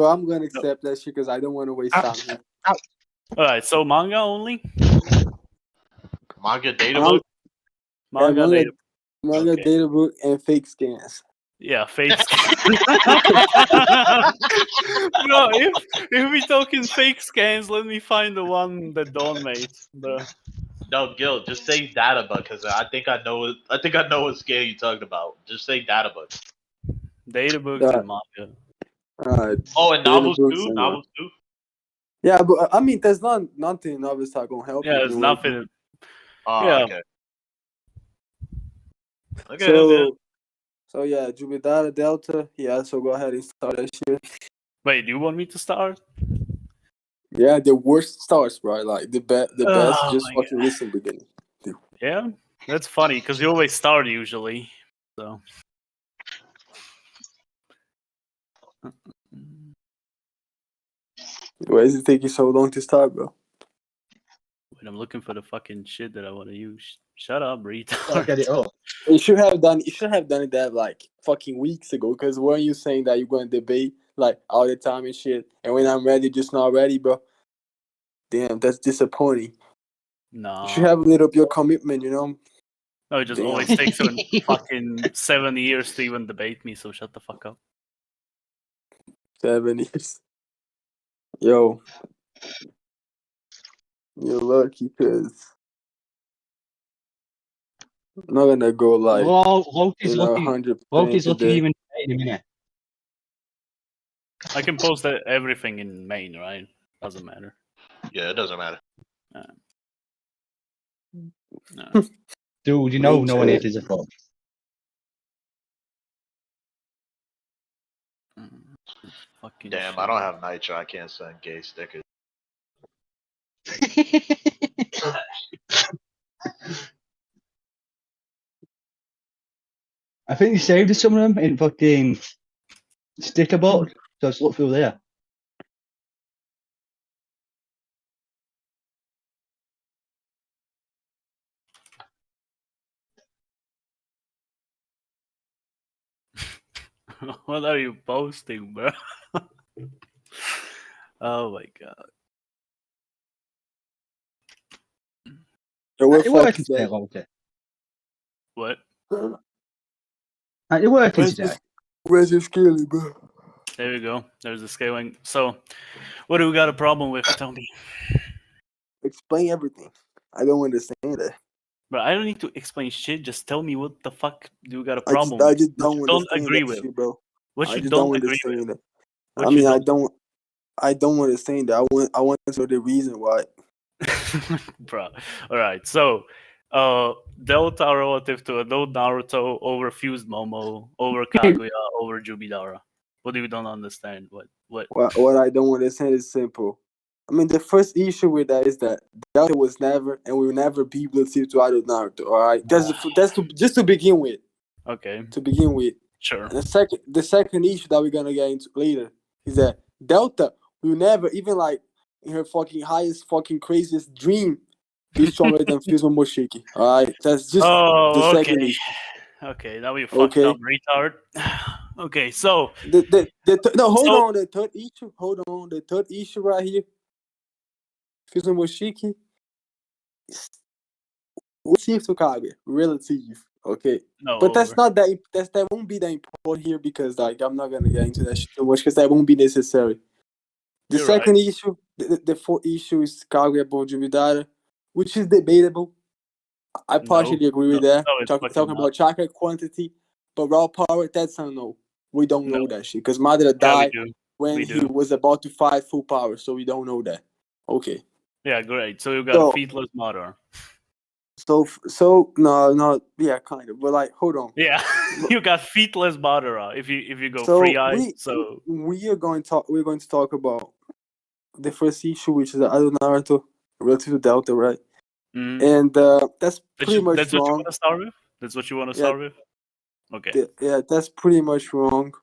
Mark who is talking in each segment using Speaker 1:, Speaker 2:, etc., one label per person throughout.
Speaker 1: but I'm gonna accept that shit because I don't want to waste time here.
Speaker 2: Alright, so manga only?
Speaker 3: Manga data book?
Speaker 2: Manga data.
Speaker 1: Manga
Speaker 2: Okay.
Speaker 1: data book and fake scans.
Speaker 2: Yeah, fake scans. Bro, if we talking fake scans, let me find the one that Dawn made.
Speaker 3: No, Gil, just say data book because I think I know what scale you're talking about. Just say data book.
Speaker 2: Data books and manga.
Speaker 3: Oh, and novels too? Novels too?
Speaker 1: Yeah, but I mean, there's nothing novels are gonna help you.
Speaker 2: Yeah, there's nothing.
Speaker 3: Oh,
Speaker 2: Yeah.
Speaker 3: okay. Okay.
Speaker 1: So yeah, Juubidara Delta. Yeah, so go ahead and start that shit.
Speaker 2: Wait, do you want me to start?
Speaker 1: Yeah, the worst starts, bro. Like the best. Just
Speaker 2: my
Speaker 1: fucking listen beginning.
Speaker 2: Yeah, that's funny because you always start usually. So.
Speaker 1: Why is it taking so long to start, bro?
Speaker 2: Wait, I'm looking for the fucking shit that I want to use. Shut up, retard.
Speaker 4: I'll get it up.
Speaker 1: You should have done it that like fucking weeks ago. Because weren't you saying that you're gonna debate like all the time and shit? And when I'm ready, just not ready, bro. Damn, that's disappointing.
Speaker 2: No.
Speaker 1: You should have lit up your commitment, you know.
Speaker 2: No, it just always takes fucking 7 years to even debate me. So shut the fuck up.
Speaker 1: 7 years. Yo, you're lucky because I'm not gonna go like
Speaker 4: Locay's lucky.
Speaker 1: 100%.
Speaker 4: Locay's lucky even in a minute.
Speaker 2: I can post everything in main, right? Doesn't matter.
Speaker 3: Yeah, it doesn't matter.
Speaker 2: No.
Speaker 4: Dude, you know no one is a fuck.
Speaker 2: Fucking
Speaker 3: Damn,
Speaker 2: shit.
Speaker 3: I don't have Nitro. I can't send gay stickers.
Speaker 4: I think you saved some of them in fucking sticker book. So just look through there.
Speaker 2: What are you posting, bro? Oh my god.
Speaker 4: You're working today, Locay.
Speaker 2: What?
Speaker 4: You're working today.
Speaker 1: Where's your scaling, bro?
Speaker 2: There you go. There's the scaling. So, what do we got a problem with, Tony?
Speaker 1: Explain everything. I don't understand that.
Speaker 2: But I don't need to explain shit. Just tell me what the fuck do you got a problem
Speaker 1: I
Speaker 2: with?
Speaker 1: just don't
Speaker 2: What you don't
Speaker 1: understand
Speaker 2: agree
Speaker 1: that
Speaker 2: with.
Speaker 1: shit, bro.
Speaker 2: What
Speaker 1: I
Speaker 2: you
Speaker 1: just
Speaker 2: don't
Speaker 1: don't
Speaker 2: agree
Speaker 1: understand
Speaker 2: with.
Speaker 1: that.
Speaker 2: What
Speaker 1: I mean,
Speaker 2: you
Speaker 1: I don't understand that. I want to know the reason why.
Speaker 2: Bro. Alright, so Delta relative to adult Naruto over Fused Momo, over Kaguya, over Juubidara. What do you don't understand? What?
Speaker 1: What I don't understand is simple. I mean, the first issue with that is that Delta was never and will never be relative to adult Naruto. All right, just to begin with.
Speaker 2: Okay.
Speaker 1: To begin with.
Speaker 2: Sure.
Speaker 1: And the second issue that we're gonna get into later is that Delta will never, even like in her fucking highest fucking craziest dream, be stronger than Fused Momoshiki. All right, that's just the second issue.
Speaker 2: Okay, now you fucked up, retard. Okay, so
Speaker 1: hold on. The third issue. Hold on. The third issue right here. Fused Momoshiki. Relative to Kaguya, relative. Okay.
Speaker 2: No,
Speaker 1: but that's not that. That won't be that important here because like I'm not gonna get into that shit too much because that won't be necessary. The second issue, the fourth issue is Kaguya above Juubidara, which is debatable. I partially agree with that. Talking about chakra quantity, but raw power, that's a no. We don't know that shit because Madara died when he was about to fight full power, so we don't know that. Okay.
Speaker 2: Yeah, great. So you got feetless Madara.
Speaker 1: So no, yeah, kind of, but like, hold on.
Speaker 2: Yeah, you got feetless Madara. If you go free eye, so
Speaker 1: we're going to talk about the first issue, which is the Adult Naruto relative to Delta, right?
Speaker 2: Mm-hmm.
Speaker 1: And that's pretty much
Speaker 2: that's
Speaker 1: wrong.
Speaker 2: What you want to start with? That's what you want to start with? Okay.
Speaker 1: Yeah, that's pretty much wrong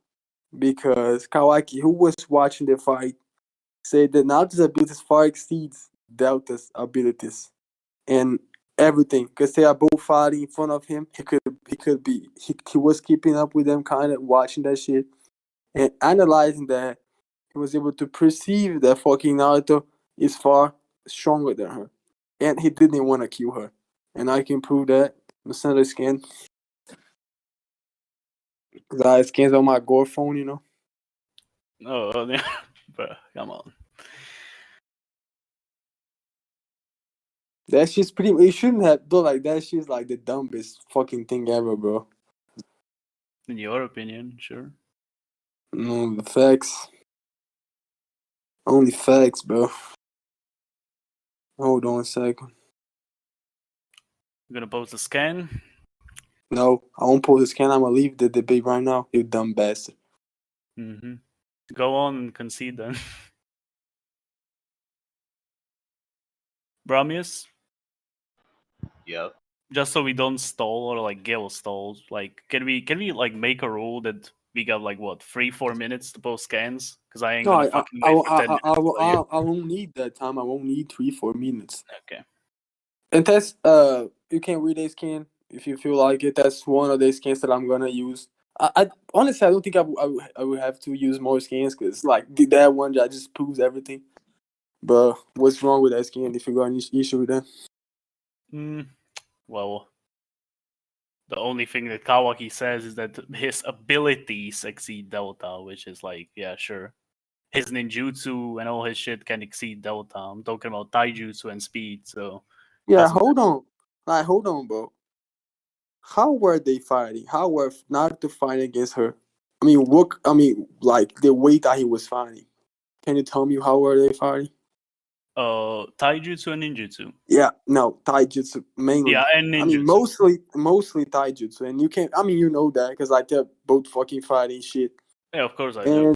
Speaker 1: because Kawaki, who was watching the fight, said that Naruto's abilities far exceeds Delta's abilities and everything because they are both fighting in front of him. He was keeping up with them, kind of watching that shit and analyzing that. he was able to perceive that fucking Naruto is far stronger than her, and he didn't want to kill her. And I can prove that. I'm send a scan. Cause I scans on my Gore phone, you know.
Speaker 2: Oh, yeah. Bro, come on.
Speaker 1: That shit's pretty. It shouldn't have though. Like that shit's like the dumbest fucking thing ever, bro.
Speaker 2: In your opinion, sure.
Speaker 1: No, the facts. Only facts, bro. Hold on a second.
Speaker 2: You're gonna post a scan?
Speaker 1: No, I won't pull the scan. I'm gonna leave the debate right now. You dumb bastard.
Speaker 2: Mm-hmm. Go on and concede then. Bramius?
Speaker 3: Yep.
Speaker 2: Just so we don't stall or like Gil stalls, like can we like make a rule that we got like what 3-4 minutes to post scans? Because I ain't
Speaker 1: No,
Speaker 2: gonna fucking wait for 10 minutes.
Speaker 1: I won't need that time. I won't need 3-4 minutes.
Speaker 2: Okay.
Speaker 1: And that's you can read a scan if you feel like it. That's one of the scans that I'm gonna use. I honestly I don't think I would have to use more scans because like that one that just proves everything. But what's wrong with that scan if you got any issue with that?
Speaker 2: Well, the only thing that Kawaki says is that his abilities exceed Delta, which is like, yeah, sure. His ninjutsu and all his shit can exceed Delta. I'm talking about taijutsu and speed, so...
Speaker 1: Yeah, hold on. Like, hold on, bro. How were they fighting? How were Naruto fighting against her? I mean, like, the way that he was fighting. Can you tell me how were they fighting?
Speaker 2: Taijutsu and ninjutsu.
Speaker 1: Yeah, no, taijutsu mainly.
Speaker 2: Yeah, and ninjutsu.
Speaker 1: I mean, mostly taijutsu, and you can't. I mean, you know that because like they're both fucking fighting shit.
Speaker 2: Yeah, of course I do.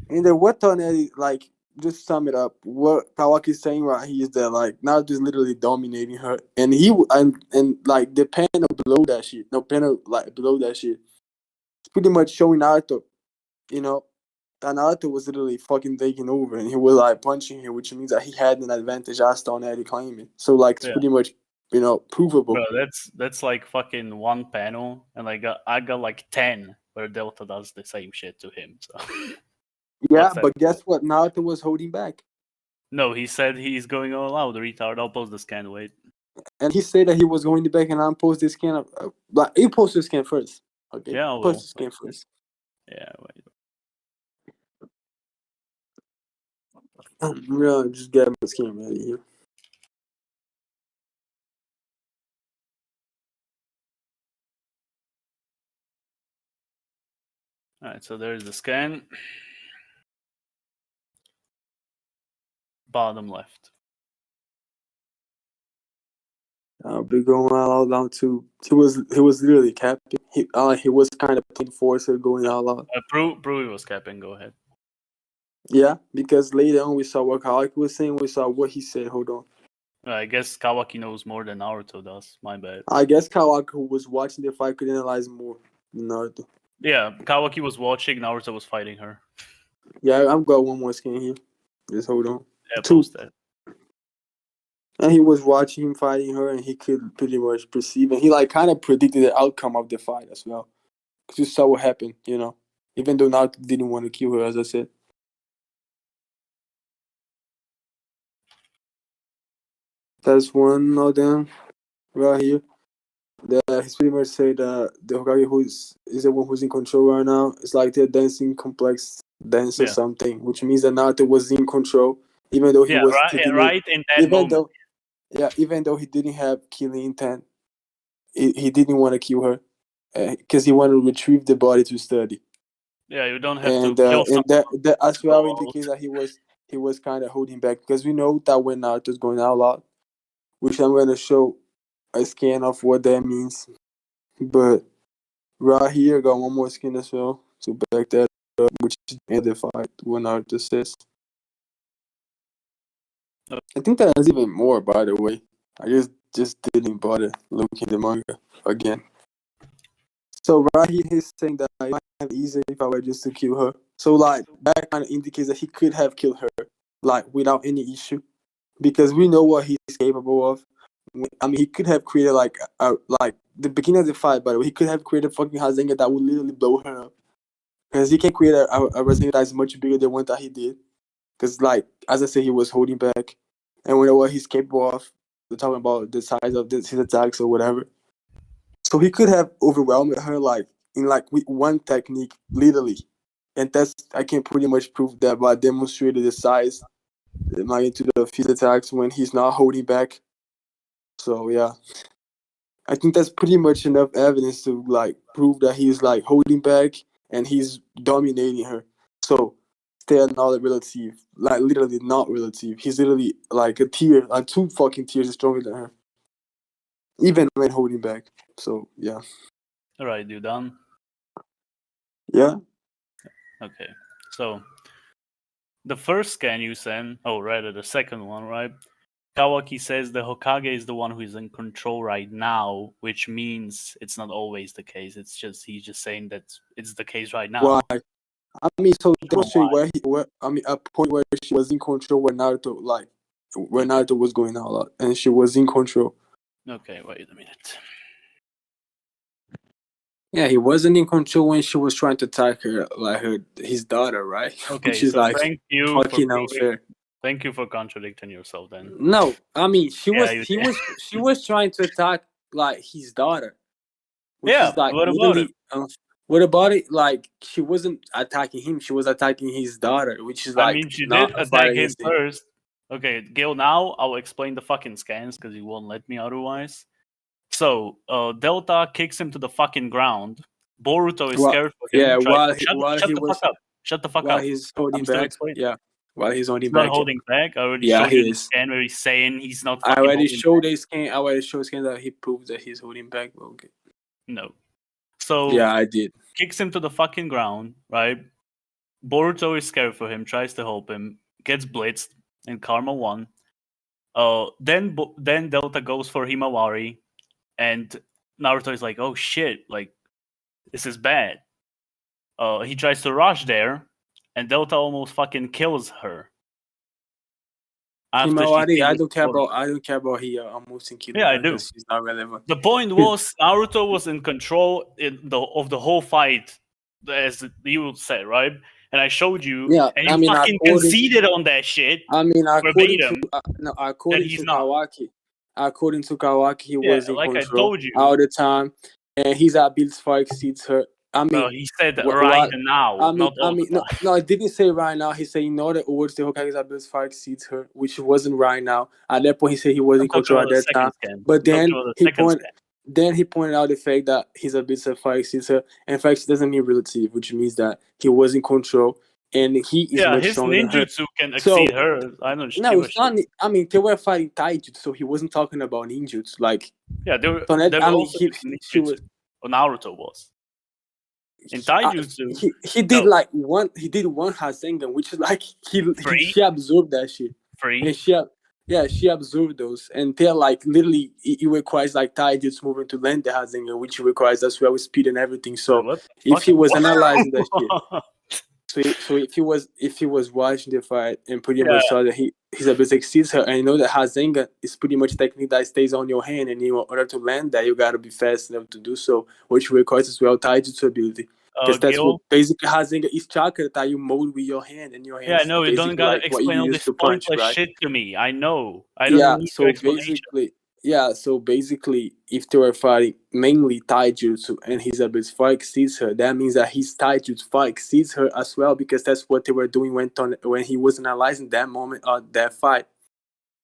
Speaker 1: And the weapon, like, just sum it up. What Kawaki's saying right here is that like Naruto's literally dominating her, and like the panel below that shit, below that shit, it's pretty much showing Naruto, you know, that Naruto was literally fucking taking over, and he was like punching her, which means that he had an advantage. Aston had claiming, so like it's pretty much, you know, provable.
Speaker 2: Bro, that's like fucking one panel, and I got like 10 where Delta does the same shit to him. So.
Speaker 1: Yeah, but guess what? Naruto was holding back.
Speaker 2: No, he said he's going all out. The retard. I'll post the scan. Wait.
Speaker 1: And he said that he was going back, and I'll post the scan. Like, you post the scan first. Okay.
Speaker 2: Yeah, I will.
Speaker 1: Post the scan first.
Speaker 2: Yeah, wait.
Speaker 1: I'm really just get my scan ready here.
Speaker 2: Alright, so there's the scan. Bottom left.
Speaker 1: I'll be going all out too. He was literally capping. He was kind of playing forcer going all out.
Speaker 2: Brewy was capping. Go ahead.
Speaker 1: Yeah, because later on we saw what Kawaki was saying. We saw what he said. Hold on.
Speaker 2: I guess Kawaki knows more than Naruto does. My bad.
Speaker 1: I guess Kawaki was watching the fight could analyze more than Naruto.
Speaker 2: Yeah, Kawaki was watching. Naruto was fighting her.
Speaker 1: Yeah, I've got one more scan here. Just hold on.
Speaker 2: Yeah, post that.
Speaker 1: And he was watching him fighting her, and he could pretty much perceive, and he like kind of predicted the outcome of the fight as well. Because you saw what happened, you know. Even though Naruto didn't want to kill her, as I said. That's one of them right here. He's pretty much said the Hokage who is the one who's in control right now. It's like they're dancing complex dance or something, which means that Naruto was in control, even though he was
Speaker 2: right in that moment.
Speaker 1: Even though he didn't have killing intent, he didn't want to kill her because he wanted to retrieve the body to study.
Speaker 2: Yeah, you don't have to kill someone.
Speaker 1: And that as well indicates that he was kind of holding back, because we know that when Naruto's going out loud, which I'm going to show a scan of what that means. But right here, I got one more scan as well to back that up, which is the fight when Naruto says. I think that has even more, by the way. I just didn't bother looking the manga again. So right here, he's saying that it might have easy if I were just to kill her. So like that kind of indicates that he could have killed her, like without any issue, because we know what he's capable of. I mean, he could have created like the beginning of the fight, by the way, he could have created fucking Hazenga that would literally blow her up. because he can create a Rasengan that is much bigger than one that he did. Because, like, as I said, he was holding back, and we know what he's capable of. We're talking about the size of his attacks or whatever. So he could have overwhelmed her, like, in like with one technique, literally. And that's, I can pretty much prove that by demonstrating the size, the magnitude of his attacks when he's not holding back. So yeah, I think that's pretty much enough evidence to like prove that he's like holding back and he's dominating her. So they're not relative, like literally not relative. He's literally like a tier, like 2 fucking tiers stronger than her, even when holding back. So yeah.
Speaker 2: All right, you done?
Speaker 1: Yeah.
Speaker 2: Okay, so the first scan you sent, oh, rather the second one, right? Kawaki says the Hokage is the one who is in control right now, which means it's not always the case. It's just he's just saying that it's the case right now.
Speaker 1: Why? I mean, so demonstrate where I mean, a point where she was in control when Naruto, like, when Naruto was going all out, and she was in control.
Speaker 2: Okay, wait a minute.
Speaker 1: Yeah, he wasn't in control when she was trying to attack her, like his daughter, right?
Speaker 2: Okay,
Speaker 1: which is
Speaker 2: so
Speaker 1: like
Speaker 2: thank you
Speaker 1: fucking
Speaker 2: for
Speaker 1: unfair.
Speaker 2: Thank you for contradicting yourself then.
Speaker 1: No, I mean she
Speaker 2: Yeah,
Speaker 1: she was trying to attack like his daughter, which
Speaker 2: Yeah,
Speaker 1: is like
Speaker 2: what about it?
Speaker 1: What about it? Like she wasn't attacking him; she was attacking his daughter, which is like
Speaker 2: I mean, she
Speaker 1: not
Speaker 2: did
Speaker 1: a fight
Speaker 2: attack him
Speaker 1: against him.
Speaker 2: first. Okay, Gil, now I'll explain the fucking scans because you won't let me otherwise. So, Delta kicks him to the fucking ground. Boruto is scared for him.
Speaker 1: Yeah,
Speaker 2: Shut the fuck up. Shut the fuck
Speaker 1: while
Speaker 2: up.
Speaker 1: he's holding
Speaker 2: I'm still
Speaker 1: back.
Speaker 2: explaining.
Speaker 1: Yeah, while he's holding
Speaker 2: He's
Speaker 1: back.
Speaker 2: not holding back. I already
Speaker 1: Yeah,
Speaker 2: showed
Speaker 1: he
Speaker 2: you the
Speaker 1: is.
Speaker 2: scan where he's saying he's not
Speaker 1: I
Speaker 2: fucking
Speaker 1: already
Speaker 2: holding
Speaker 1: showed
Speaker 2: back.
Speaker 1: a scan. I already showed a scan that he proves that he's holding back. Okay.
Speaker 2: No. So
Speaker 1: Yeah, I did.
Speaker 2: kicks him to the fucking ground, right? Boruto is scared for him, tries to help him, gets blitzed, and Karma won. Then Delta goes for Himawari, and Naruto is like, "Oh shit! Like this is bad." He tries to rush there, and Delta almost fucking kills her.
Speaker 1: Himawari, I don't care about here. I'm mostly kidding.
Speaker 2: Yeah, I do.
Speaker 1: Because she's not relevant.
Speaker 2: The point was Naruto was in control of the whole fight, as you would say, right? And I showed you, and you fucking conceded on that shit.
Speaker 1: I mean, according to Kawaki, he was in control all the time, and his abilities far exceeds her. I mean,
Speaker 2: he said right now.
Speaker 1: No, I didn't say right now. He said in other words, the Hokage's abilities far exceeds her, which wasn't right now. At that point, he said he was in control at that time. But then he pointed out the fact that his abilities far exceeds her. And in fact, it doesn't mean relative, which means that he was in control. And he is much stronger than her.
Speaker 2: His ninjutsu can exceed hers. I don't know.
Speaker 1: No, it's not. I mean, they were fighting taijutsu, so he wasn't talking about ninjutsu. Like,
Speaker 2: yeah, they were. Naruto was. In taijutsu,
Speaker 1: he did like one. He did one Rasengan, which is like she absorbed that shit. And she absorbed those, and they're like literally it requires like taijutsu moving to land the Rasengan, which requires as well speed and everything. So if he was analyzing that shit. So if he was watching the fight and pretty much saw that his ability exceeds her, and you know that Rasengan is pretty much technique that stays on your hand, and in order to land that, you gotta be fast enough to do so, which requires as well taijutsu ability. Because that's what basically Rasengan is chakra that you mold with your hand, and your hand.
Speaker 2: Yeah, no, you don't gotta explain all this pointless shit to me. I know. I don't need your explanation.
Speaker 1: So basically, if they were fighting mainly taijutsu and his ability far exceeds her, that means that his taijutsu far exceeds her as well, because that's what they were doing when he was analyzing that moment of that fight,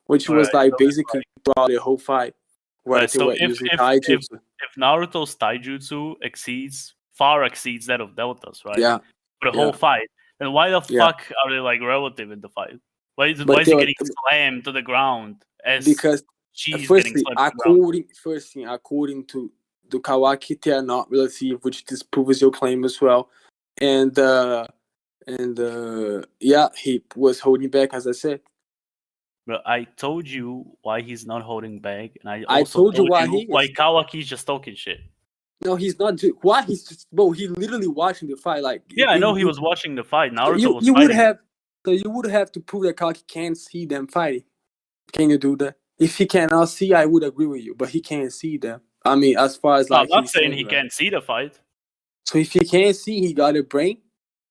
Speaker 1: which was like basically throughout the whole fight, where they were using taijutsu.
Speaker 2: If Naruto's taijutsu far exceeds that of Delta's, right?
Speaker 1: Yeah.
Speaker 2: For the whole fight, then why the fuck are they like relative in the fight? Why is he getting slammed to the ground?
Speaker 1: Because firstly, according to the Kawaki, they are not relative, which disproves your claim as well. And he was holding back, as I said.
Speaker 2: But I told you why he's not holding back, and I also told you why Kawaki's just talking shit.
Speaker 1: No, he's not. Why he's just? Bro, he literally watching the fight. Like,
Speaker 2: yeah, I know he was watching the fight. Naruto was
Speaker 1: you
Speaker 2: fighting.
Speaker 1: You would have to prove that Kawaki can't see them fighting. Can you do that? If he cannot see, I would agree with you, but he can't see them. I mean, as far as like,
Speaker 2: I'm not saying he can't see the fight.
Speaker 1: So if he can't see, he got a brain.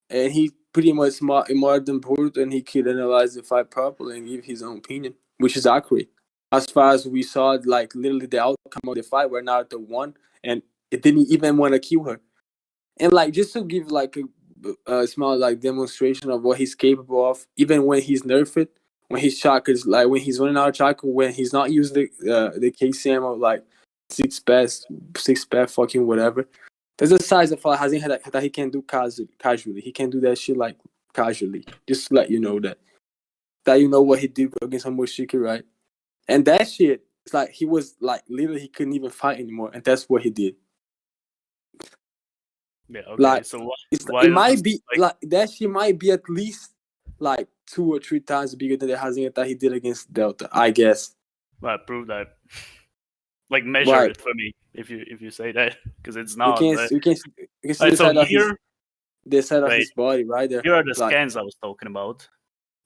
Speaker 1: and he pretty much smart than Boruto, and he could analyze the fight properly and give his own opinion, which is accurate. As far as we saw, like literally the outcome of the fight, where Naruto won, and it didn't even want to kill her. And like just to give like a small like demonstration of what he's capable of, even when he's nerfed, when his chakras like when he's running out of chakra, when he's not using the KCM of like six path fucking whatever. There's a size of hasn't had that he can do casually. He can do that shit like casually. Just to let you know that you know what he did against Momoshiki, right? And that shit, it's like he was like literally he couldn't even fight anymore, and that's what he did.
Speaker 2: Yeah, okay.
Speaker 1: Like,
Speaker 2: so
Speaker 1: why it might be like that shit might be at least like 2 or 3 times bigger than the Hazing that he did against Delta, I guess.
Speaker 2: Well, prove that. Like measure it for me if you say that, because it's not.
Speaker 1: You can see
Speaker 2: right,
Speaker 1: the side of
Speaker 2: his
Speaker 1: body right there.
Speaker 2: Here are the scans I was talking about.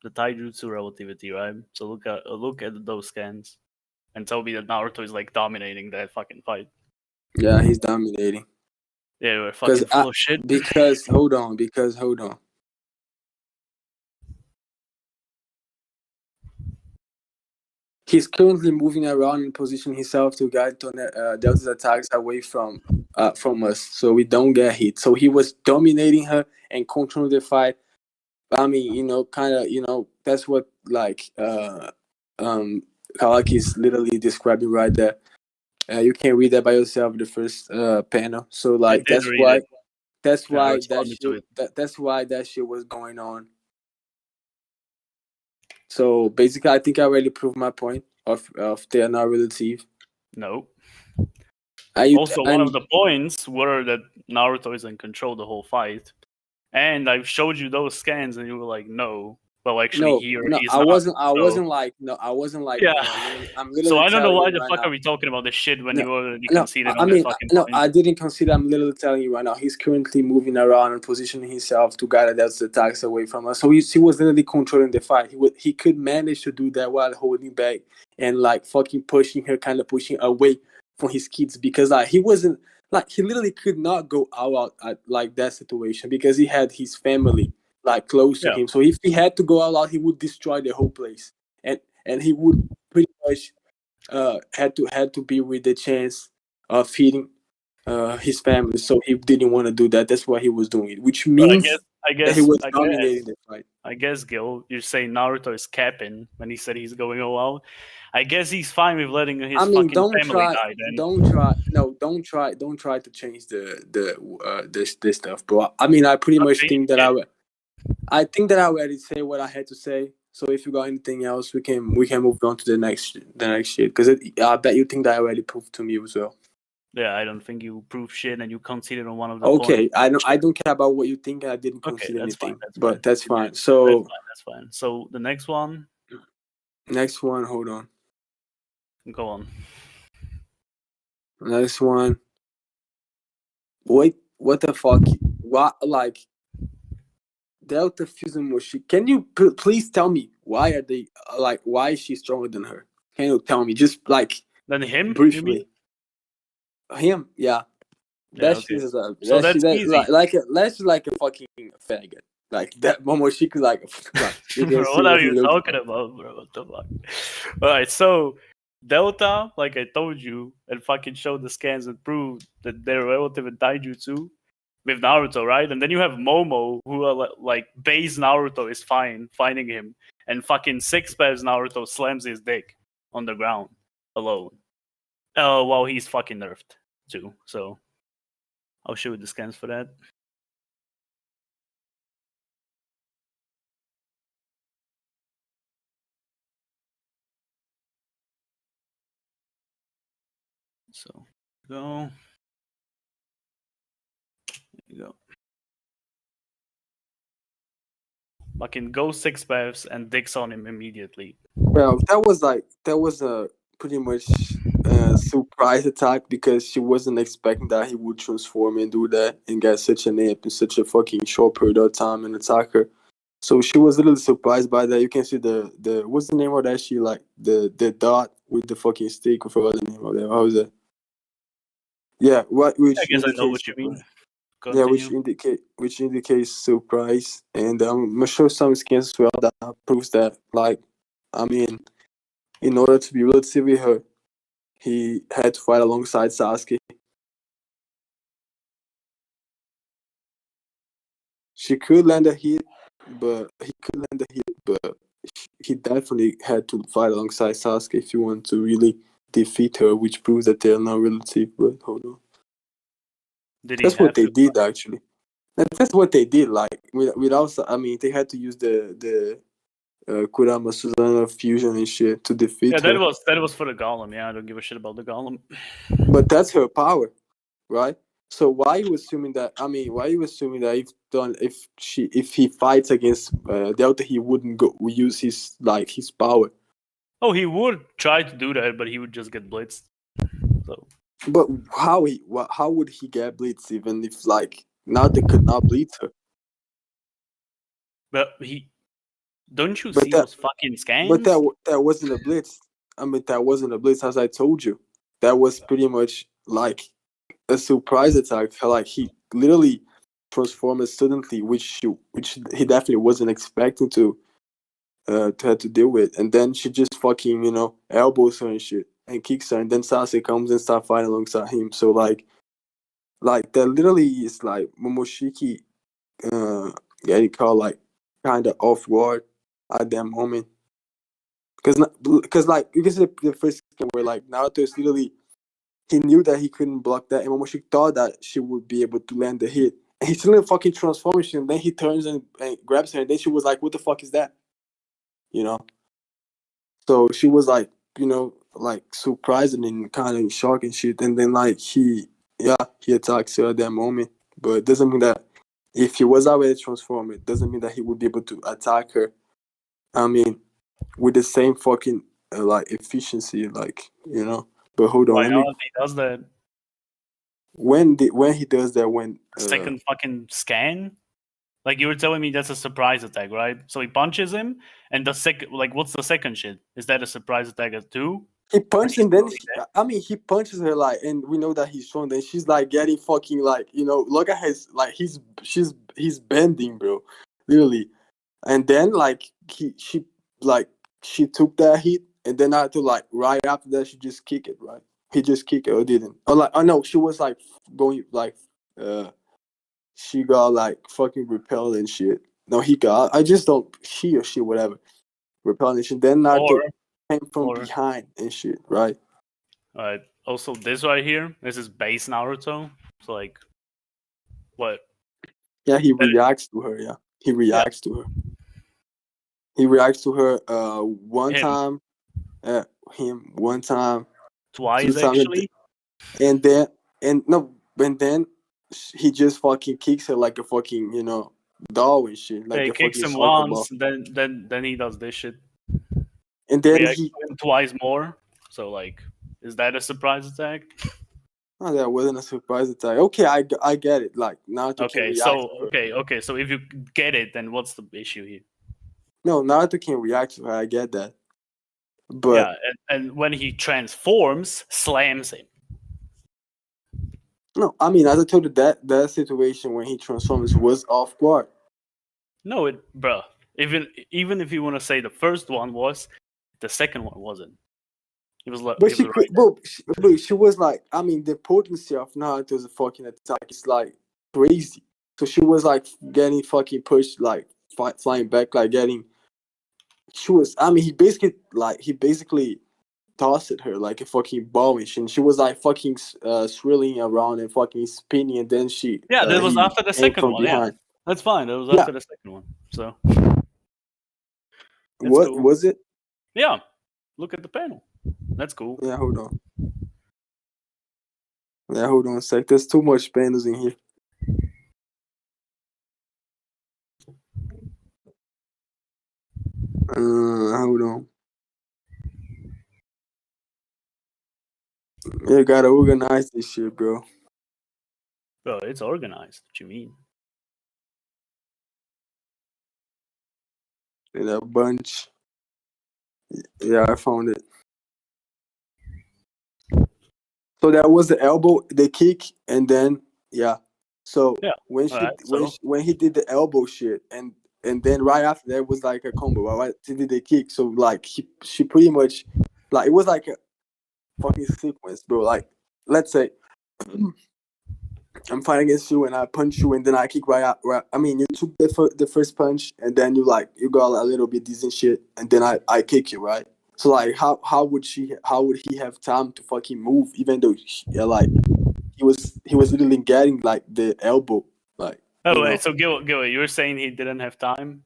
Speaker 2: The taijutsu relativity, right? So look at those scans and tell me that Naruto is like dominating that fucking fight.
Speaker 1: Yeah, he's dominating.
Speaker 2: Yeah, we're fucking full of shit.
Speaker 1: Because hold on. He's currently moving around and positioning himself to guide Delta's attacks away from us, so we don't get hit. So he was dominating her and controlling the fight. I mean, that's what like Kawaki is literally describing right there. You can read that by yourself, the first panel. So like that's why that shit was going on. So basically, I think I already proved my point of they are not relative.
Speaker 2: No. One of the points were that Naruto is in control the whole fight, and I showed you those scans, and you were like, "No." Well, actually, he's
Speaker 1: I wasn't like.
Speaker 2: Yeah.
Speaker 1: I'm literally
Speaker 2: so I don't know why the fuck
Speaker 1: now.
Speaker 2: are we talking about this shit when you already conceded on this fucking point?
Speaker 1: I didn't consider. I'm literally telling you right now. He's currently moving around and positioning himself to guide Delta's attacks away from us. So he was literally controlling the fight. He could manage to do that while holding back and like fucking pushing her, kind of pushing away from his kids, because like he wasn't like he literally could not go out at like that situation because he had his family like close to him. So if he had to go all out, he would destroy the whole place, and he would pretty much had to be with the chance of feeding his family. So he didn't want to do that. That's why he was doing it, which means
Speaker 2: I guess
Speaker 1: that he was dominating the fight.
Speaker 2: I guess, Gil, you're saying Naruto is capping when he said he's going all out. I guess he's fine with letting his fucking family die. Then
Speaker 1: don't try to change the stuff, bro. I mean, I pretty much think that I think that I already say what I had to say. So if you got anything else, we can move on to the next shit, because I bet you think that I already proved to me as well.
Speaker 2: Yeah, I don't think you proved shit, and you conceded on one of the
Speaker 1: okay,
Speaker 2: points.
Speaker 1: I don't care about what you think. I didn't concede anything, but that's fine.
Speaker 2: So that's fine. So the next one,
Speaker 1: hold on.
Speaker 2: Go on.
Speaker 1: Next one. Wait, what the fuck? What, like, Delta Fusion Moshi? Can you please tell me why are they like? Why is she stronger than her? Can you tell me just like
Speaker 2: him
Speaker 1: briefly? Him, yeah. That's easy. Like a fucking faggot. Like that Momoshiki, like.
Speaker 2: Bro, what are you talking about, bro? What the fuck? All right, so Delta, like I told you, and fucking showed the scans and proved that they're relative in taijutsu with Naruto, right? And then you have Momo, who are like base Naruto is fine finding him, and fucking six paths Naruto slams his dick on the ground alone, while he's fucking nerfed too. So I'll show you the scans for that. So go. There you go. Fucking go six paths and dicks on him immediately.
Speaker 1: Well, that was a pretty much surprise attack, because she wasn't expecting that he would transform and do that and get such a nap in such a fucking short period of time and attack her. So she was a little surprised by that. You can see the what's the name of that? She like the dot with the fucking stick. I forgot the name of that. How was that? Yeah, what? Which
Speaker 2: I guess I know what you mean.
Speaker 1: Yeah,
Speaker 2: Continue.
Speaker 1: which indicates surprise, and I'm gonna show some skins as well that proves that. Like, I mean, in order to be able to see with her, he had to fight alongside Sasuke. She could land a hit, but he could land a hit, but he definitely had to fight alongside Sasuke if you want to really defeat her, which proves that they're not relative. But hold on,
Speaker 2: Did he
Speaker 1: that's what
Speaker 2: have
Speaker 1: they
Speaker 2: to?
Speaker 1: did actually. That's what they did. Like without, I mean, they had to use the Kurama Susanna fusion and shit to defeat
Speaker 2: Yeah,
Speaker 1: her.
Speaker 2: that was for the golem. Yeah, I don't give a shit about the golem.
Speaker 1: But that's her power, right? So why you assuming that? I mean, why you assuming that if he fights against Delta, he wouldn't go use his power?
Speaker 2: Oh, he would try to do that, but he would just get blitzed. So,
Speaker 1: But how would he get blitz even if like Naruto could not blitz her?
Speaker 2: but he don't you
Speaker 1: But
Speaker 2: see
Speaker 1: that
Speaker 2: those fucking
Speaker 1: but
Speaker 2: scans?
Speaker 1: that wasn't a blitz. I mean, that wasn't a blitz, as I told you. That was pretty much like a surprise attack. Like he literally transformed suddenly, which he definitely wasn't expecting to have to deal with. And then she just fucking elbows her and shit and kicks her, and then Sasuke comes and start fighting alongside him. So like that literally is like Momoshiki getting caught like kind of off guard at that moment. Because like you can see the first game where like Naruto is literally he knew that he couldn't block that, and Momoshiki thought that she would be able to land the hit. And he still fucking transforms, and then he turns and grabs her, and then she was like, "What the fuck is that?" You know. So she was like surprised and kind of in shock and shit. And then like he attacks her at that moment, but it doesn't mean that if he was already transformed, it doesn't mean that he would be able to attack her. I mean, with the same fucking like efficiency, But hold on,
Speaker 2: Why
Speaker 1: let
Speaker 2: not?
Speaker 1: me.
Speaker 2: He does that
Speaker 1: When he does that, when
Speaker 2: second fucking scan. Like you were telling me, that's a surprise attack, right? So he punches him, and the second, like, what's the second shit? Is that a surprise attack as too?
Speaker 1: he punches, and then
Speaker 2: When he's
Speaker 1: he punches her like, and we know that he's strong. Then she's like getting fucking like look at his like he's bending, bro, literally. And then like she took that hit, and then I had to like right after that she just kick it, right? He just kicked it or didn't? Or like oh no, she was like going like she got like fucking repelled and shit. No, he got. I just don't. She or she whatever repelled and shit. Then Naruto came from behind and shit, right?
Speaker 2: Alright. Also, this right here, this is base Naruto. So like, what?
Speaker 1: Yeah, he reacts to her. Yeah, he reacts to her. He reacts to her one time. Him one time.
Speaker 2: Twice actually.
Speaker 1: And then he just fucking kicks her like a fucking doll and shit, like
Speaker 2: he
Speaker 1: a
Speaker 2: kicks
Speaker 1: fucking
Speaker 2: him
Speaker 1: soccer
Speaker 2: once,
Speaker 1: ball.
Speaker 2: then he does this shit.
Speaker 1: And then
Speaker 2: Reacts to him twice more. So like, is that a surprise attack?
Speaker 1: Oh, that wasn't a surprise attack. Okay, I get it. Like Naruto can react to her.
Speaker 2: Okay. So if you get it, then what's the issue here?
Speaker 1: No, Naruto can react to her. I get that. But
Speaker 2: yeah, and when he transforms, slams him.
Speaker 1: No, I mean, as I told you, that situation when he transforms was off guard.
Speaker 2: No, bruh. Even if you want to say the first one was, the second one wasn't. It was like,
Speaker 1: but she was like, I mean, the potency of Naruto's fucking attack is like crazy. So she was like getting fucking pushed, like flying back, like getting. She was. I mean, he basically tossed at her like a fucking ball, and she was like fucking swirling around and fucking spinning, and then she.
Speaker 2: Yeah, that was after the second one.
Speaker 1: Behind.
Speaker 2: Yeah, that's fine. That was after the second one. So.
Speaker 1: What
Speaker 2: cool.
Speaker 1: was it?
Speaker 2: Yeah, look at the panel. That's cool.
Speaker 1: Yeah, hold on. Yeah, hold on a sec. There's too much panels in here. Hold on. You gotta organize this shit, bro.
Speaker 2: Bro, it's organized. What you mean?
Speaker 1: In a bunch. Yeah, I found it. So that was the elbow, the kick, and then yeah. So
Speaker 2: Yeah.
Speaker 1: when she
Speaker 2: Alright, so
Speaker 1: when he did the elbow shit, and then right after that was like a combo. Right, she did the kick. So like she pretty much like it was like a fucking sequence, bro. Like let's say I'm fighting against you and I punch you and then I kick right out. Right, I mean, you took the first punch and then you got a little bit decent shit and then I kick you, right? So like how would he have time to fucking move even though like he was literally getting like the elbow, like
Speaker 2: oh wait, so Gil, you're saying he didn't have time?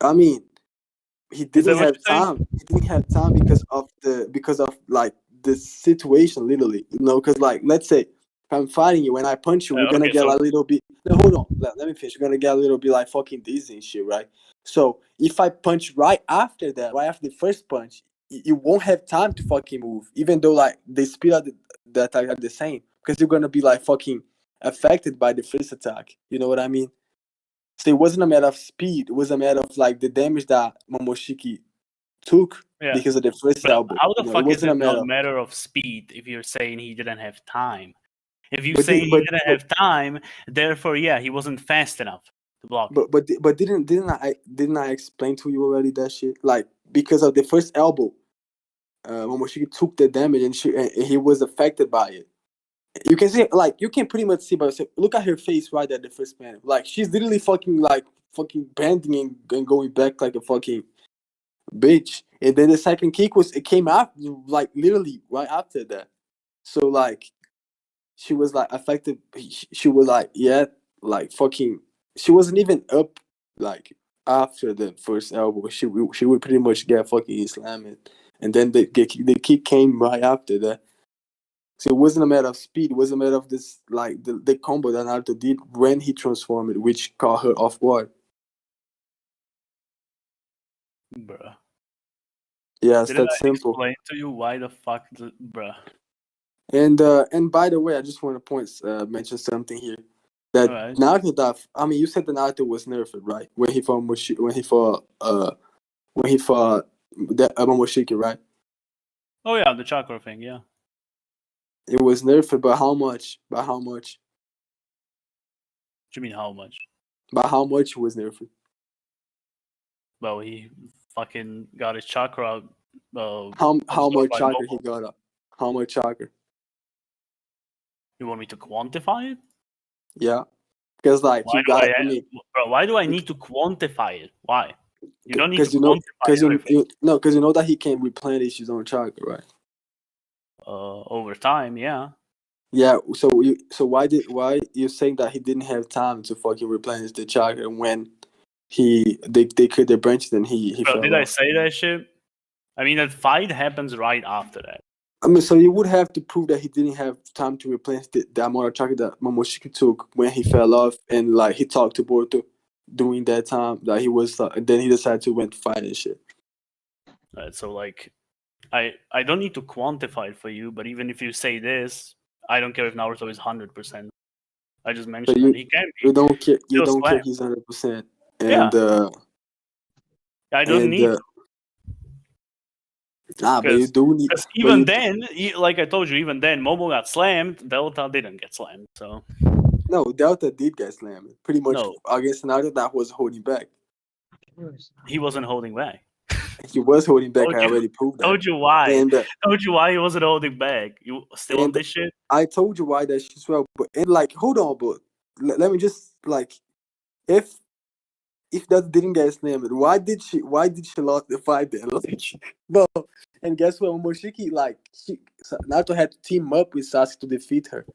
Speaker 1: I mean, he
Speaker 2: Is that
Speaker 1: didn't
Speaker 2: what
Speaker 1: have
Speaker 2: you're saying?
Speaker 1: time. He didn't have time because of like the situation, literally. Because like let's say if I'm fighting you and I punch you, we're gonna
Speaker 2: Okay,
Speaker 1: get
Speaker 2: so
Speaker 1: a little bit. No, hold on. Let me finish. We're gonna get a little bit like fucking dizzy and shit, right? So if I punch right after that, right after the first punch, you won't have time to fucking move, even though like the speed of the attack are the same, because you're gonna be like fucking affected by the first attack. You know what I mean? So it wasn't a matter of speed. It was a matter of like the damage that Momoshiki took
Speaker 2: yeah,
Speaker 1: because of the first
Speaker 2: but
Speaker 1: elbow.
Speaker 2: how the
Speaker 1: It
Speaker 2: fuck is
Speaker 1: wasn't
Speaker 2: it
Speaker 1: a
Speaker 2: not
Speaker 1: matter
Speaker 2: a
Speaker 1: of.
Speaker 2: matter of speed if you're saying he didn't have time? If you
Speaker 1: But
Speaker 2: say
Speaker 1: did,
Speaker 2: he
Speaker 1: but,
Speaker 2: didn't have time, therefore, yeah, he wasn't fast enough to block it.
Speaker 1: but didn't I explain to you already that shit? Like because of the first elbow, Momoshiki took the damage and he was affected by it. You can see like you can pretty much see by yourself. Look at her face right at the first panel. Like she's literally fucking bending and going back like a fucking bitch. And then the second kick it came out like literally right after that. So like she was like affected. She was like yeah, like fucking. She wasn't even up like after the first elbow. She would pretty much get fucking slammed, and then the kick came right after that. So it wasn't a matter of speed. It was a matter of this like the combo that Naruto did when he transformed, which caught her off guard.
Speaker 2: Bruh.
Speaker 1: Yeah, it's
Speaker 2: Didn't
Speaker 1: that
Speaker 2: I
Speaker 1: simple.
Speaker 2: explain to you why the fuck, bruh?
Speaker 1: And by the way, I just want to mention something here. That
Speaker 2: Alright.
Speaker 1: Naruto, I mean, you said the Naruto was nerfed, right? When he fought that Momoshiki, right?
Speaker 2: Oh yeah, the chakra thing, yeah.
Speaker 1: It was nerfed, but how much? By how much?
Speaker 2: What do you mean how much?
Speaker 1: By how much it was nerfed?
Speaker 2: Well, he fucking got his chakra.
Speaker 1: How
Speaker 2: absorbed
Speaker 1: much
Speaker 2: by
Speaker 1: chakra he
Speaker 2: Momo.
Speaker 1: got up? How much chakra?
Speaker 2: You want me to quantify it?
Speaker 1: Yeah, because like
Speaker 2: Why
Speaker 1: he
Speaker 2: do
Speaker 1: got.
Speaker 2: I,
Speaker 1: I mean,
Speaker 2: bro? Why do I need to quantify it? Why? You don't need to
Speaker 1: because
Speaker 2: quantify everything.
Speaker 1: because you know that he can replenish his own chakra, right?
Speaker 2: Over time, yeah.
Speaker 1: Yeah. So why you saying that he didn't have time to fucking replenish the chakra when they cut their branches and he
Speaker 2: Bro,
Speaker 1: fell
Speaker 2: did I
Speaker 1: off?
Speaker 2: say that shit? I mean, that fight happens right after that.
Speaker 1: I mean, so you would have to prove that he didn't have time to replenish the amount of chakra that Momoshiki took when he fell off, and like he talked to Boruto during that time that he was. Then he decided to went to fight and shit.
Speaker 2: Right, so like, I don't need to quantify it for you, but even if you say this, I don't care if Naruto is 100%. I just
Speaker 1: So
Speaker 2: mentioned that he can be.
Speaker 1: you don't care. You
Speaker 2: Still
Speaker 1: don't care.
Speaker 2: slam.
Speaker 1: He's 100%.
Speaker 2: Yeah.
Speaker 1: And
Speaker 2: I don't need to.
Speaker 1: but you do need.
Speaker 2: Because
Speaker 1: But
Speaker 2: even then, like I told you, even then, Momo got slammed. Delta didn't get slammed. So
Speaker 1: no, Delta did get slammed. Pretty much
Speaker 2: no,
Speaker 1: against Naruto that was holding back.
Speaker 2: he wasn't holding back.
Speaker 1: He was holding back.
Speaker 2: Told
Speaker 1: I
Speaker 2: you-
Speaker 1: already proved that.
Speaker 2: Told you why.
Speaker 1: And
Speaker 2: Told you why he wasn't holding back. You still on
Speaker 1: and
Speaker 2: this shit?
Speaker 1: I told you why that shit's well. But and like, hold on, but let me just like, if that didn't get slammed, why did she lost the fight then? Like, no. And guess what? Momoshiki Naruto had to team up with Sasuke to defeat her.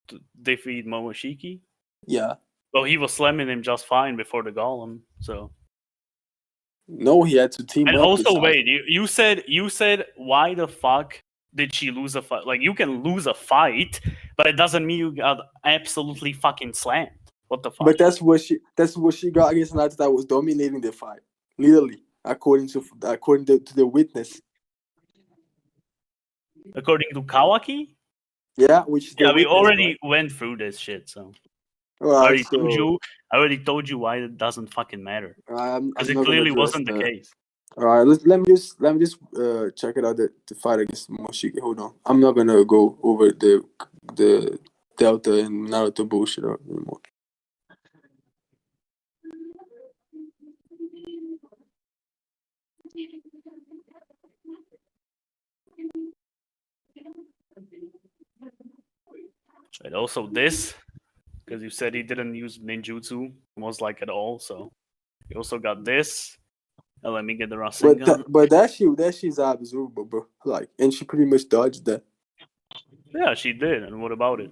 Speaker 2: To defeat Momoshiki?
Speaker 1: Yeah.
Speaker 2: Well, he was slamming him just fine before the golem. So.
Speaker 1: No, he had to team
Speaker 2: And
Speaker 1: up.
Speaker 2: also,
Speaker 1: with
Speaker 2: wait, you said why the fuck did she lose a fight? Like, you can lose a fight, but it doesn't mean you got absolutely fucking slammed. What the fuck?
Speaker 1: But that's what she got against Naruto that was dominating the fight, literally, according to the witness.
Speaker 2: According to Kawaki?
Speaker 1: Yeah, which is the
Speaker 2: Yeah, we
Speaker 1: witness,
Speaker 2: already
Speaker 1: right?
Speaker 2: went through this shit, so
Speaker 1: Alright,
Speaker 2: I already told you why it doesn't fucking matter.
Speaker 1: I'm
Speaker 2: Because it
Speaker 1: not gonna
Speaker 2: clearly
Speaker 1: address
Speaker 2: wasn't the
Speaker 1: that.
Speaker 2: case.
Speaker 1: All right, let me just check it out the fight against Moshiki. Hold on, I'm not gonna go over the Delta and Naruto bullshit anymore.
Speaker 2: And also this, because you said he didn't use ninjutsu most like at all, so he also got this. And let me get the Rasengan.
Speaker 1: But that shit's observable, bro. Like, and she pretty much dodged that.
Speaker 2: Yeah, she did. And what about it?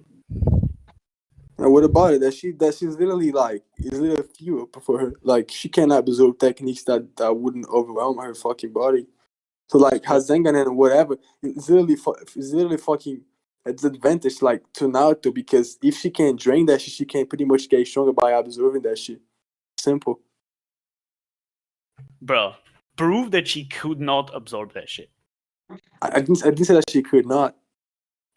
Speaker 1: And what about it? She's literally like is literally fuel for her. Like she cannot absorb techniques that wouldn't overwhelm her fucking body. So like Rasengan and whatever, it's literally fucking a disadvantage like to Naruto because if she can't drain that shit, she can pretty much get stronger by absorbing that shit. Simple.
Speaker 2: Bro, prove that she could not absorb that shit.
Speaker 1: I didn't say that she could not.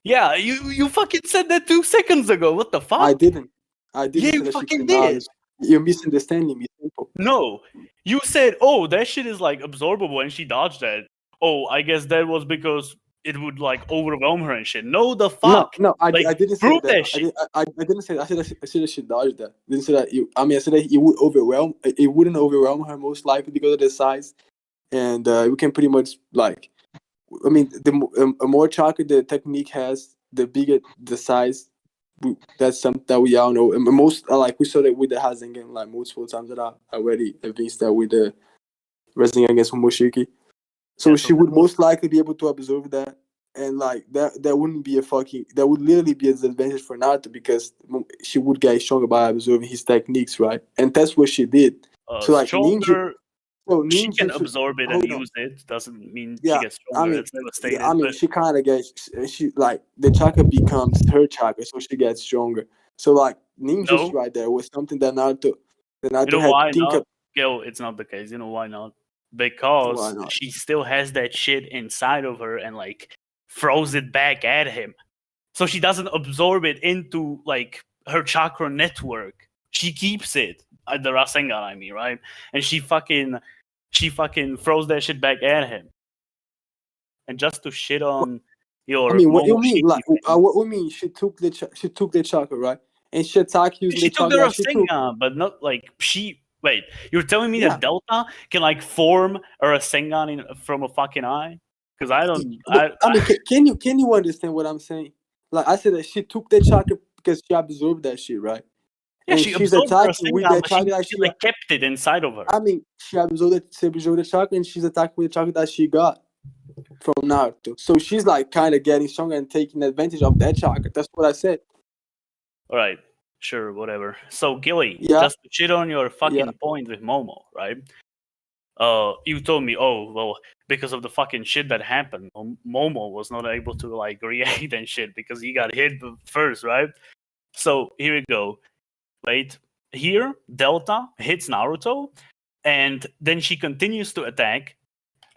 Speaker 2: Yeah, you fucking said that 2 seconds ago. What the fuck?
Speaker 1: I didn't.
Speaker 2: Yeah,
Speaker 1: say
Speaker 2: you
Speaker 1: that she
Speaker 2: fucking
Speaker 1: could not.
Speaker 2: did.
Speaker 1: You're misunderstanding me. Simple.
Speaker 2: No, you said, "Oh, that shit is like absorbable," and she dodged that. Oh, I guess that was because it would like overwhelm her and shit. No, the fuck.
Speaker 1: No, I
Speaker 2: Like,
Speaker 1: didn't say
Speaker 2: prove
Speaker 1: that.
Speaker 2: that shit.
Speaker 1: I didn't say. I said that she dodged that. I didn't say that. I said that it would overwhelm. It wouldn't overwhelm her most likely because of the size, and we can pretty much like. I mean, the more chakra the technique has, the bigger the size. That's something that we all know. And most like we saw that with the Rasengan like multiple times that I already evinced that with the Rasengan against Momoshiki. So
Speaker 2: Yeah,
Speaker 1: she would most likely be able to absorb that, and like that wouldn't be that would literally be a disadvantage for Naruto because she would get stronger by absorbing his techniques, right? And that's what she did. So like
Speaker 2: stronger. She can
Speaker 1: ninja
Speaker 2: absorb it and use it. Doesn't mean she
Speaker 1: yeah,
Speaker 2: gets stronger. It's never stated. But
Speaker 1: she kind of gets like the chakra becomes her chakra, so she gets stronger. So like ninjutsu
Speaker 2: no,
Speaker 1: right there was something that Naruto
Speaker 2: you know
Speaker 1: had
Speaker 2: why
Speaker 1: to think
Speaker 2: not?
Speaker 1: of.
Speaker 2: Gil, it's not the case. You know why not? Because
Speaker 1: Why not?
Speaker 2: she still has that shit inside of her and like throws it back at him. So she doesn't absorb it into like her chakra network. She keeps it at the Rasengan, I mean, right? And she fucking throws that shit back at him. And just to shit on your
Speaker 1: I mean, what do you mean?
Speaker 2: Momoshiki
Speaker 1: Like,
Speaker 2: thing,
Speaker 1: what do you mean? She took the chakra, right? And she attacked using
Speaker 2: she
Speaker 1: the
Speaker 2: took
Speaker 1: chakra
Speaker 2: the
Speaker 1: that she took.
Speaker 2: Rasengan, but not like she. Wait, you're telling me
Speaker 1: Yeah.
Speaker 2: that Delta can like form a Rasengan from a fucking eye? Because I don't.
Speaker 1: I mean, can you understand what I'm saying? Like I said, that she took the chakra because she absorbed that shit, right?
Speaker 2: Yeah,
Speaker 1: And
Speaker 2: she
Speaker 1: she's
Speaker 2: absorbed the
Speaker 1: attacking with
Speaker 2: Rasengan,
Speaker 1: the
Speaker 2: but
Speaker 1: chakra that
Speaker 2: she like kept it inside of her.
Speaker 1: I mean, she absorbed the chakra, and she's attacking with the chakra that she got from Naruto. So she's like kind of getting stronger and taking advantage of that chakra. That's what I said.
Speaker 2: All right, sure, whatever. So Gilly,
Speaker 1: Yeah.
Speaker 2: just to shit on your fucking point with Momo, right? You told me, oh well, because of the fucking shit that happened, Momo was not able to like react and shit because he got hit first, right? So here we go. Wait, here Delta hits Naruto, and then she continues to attack,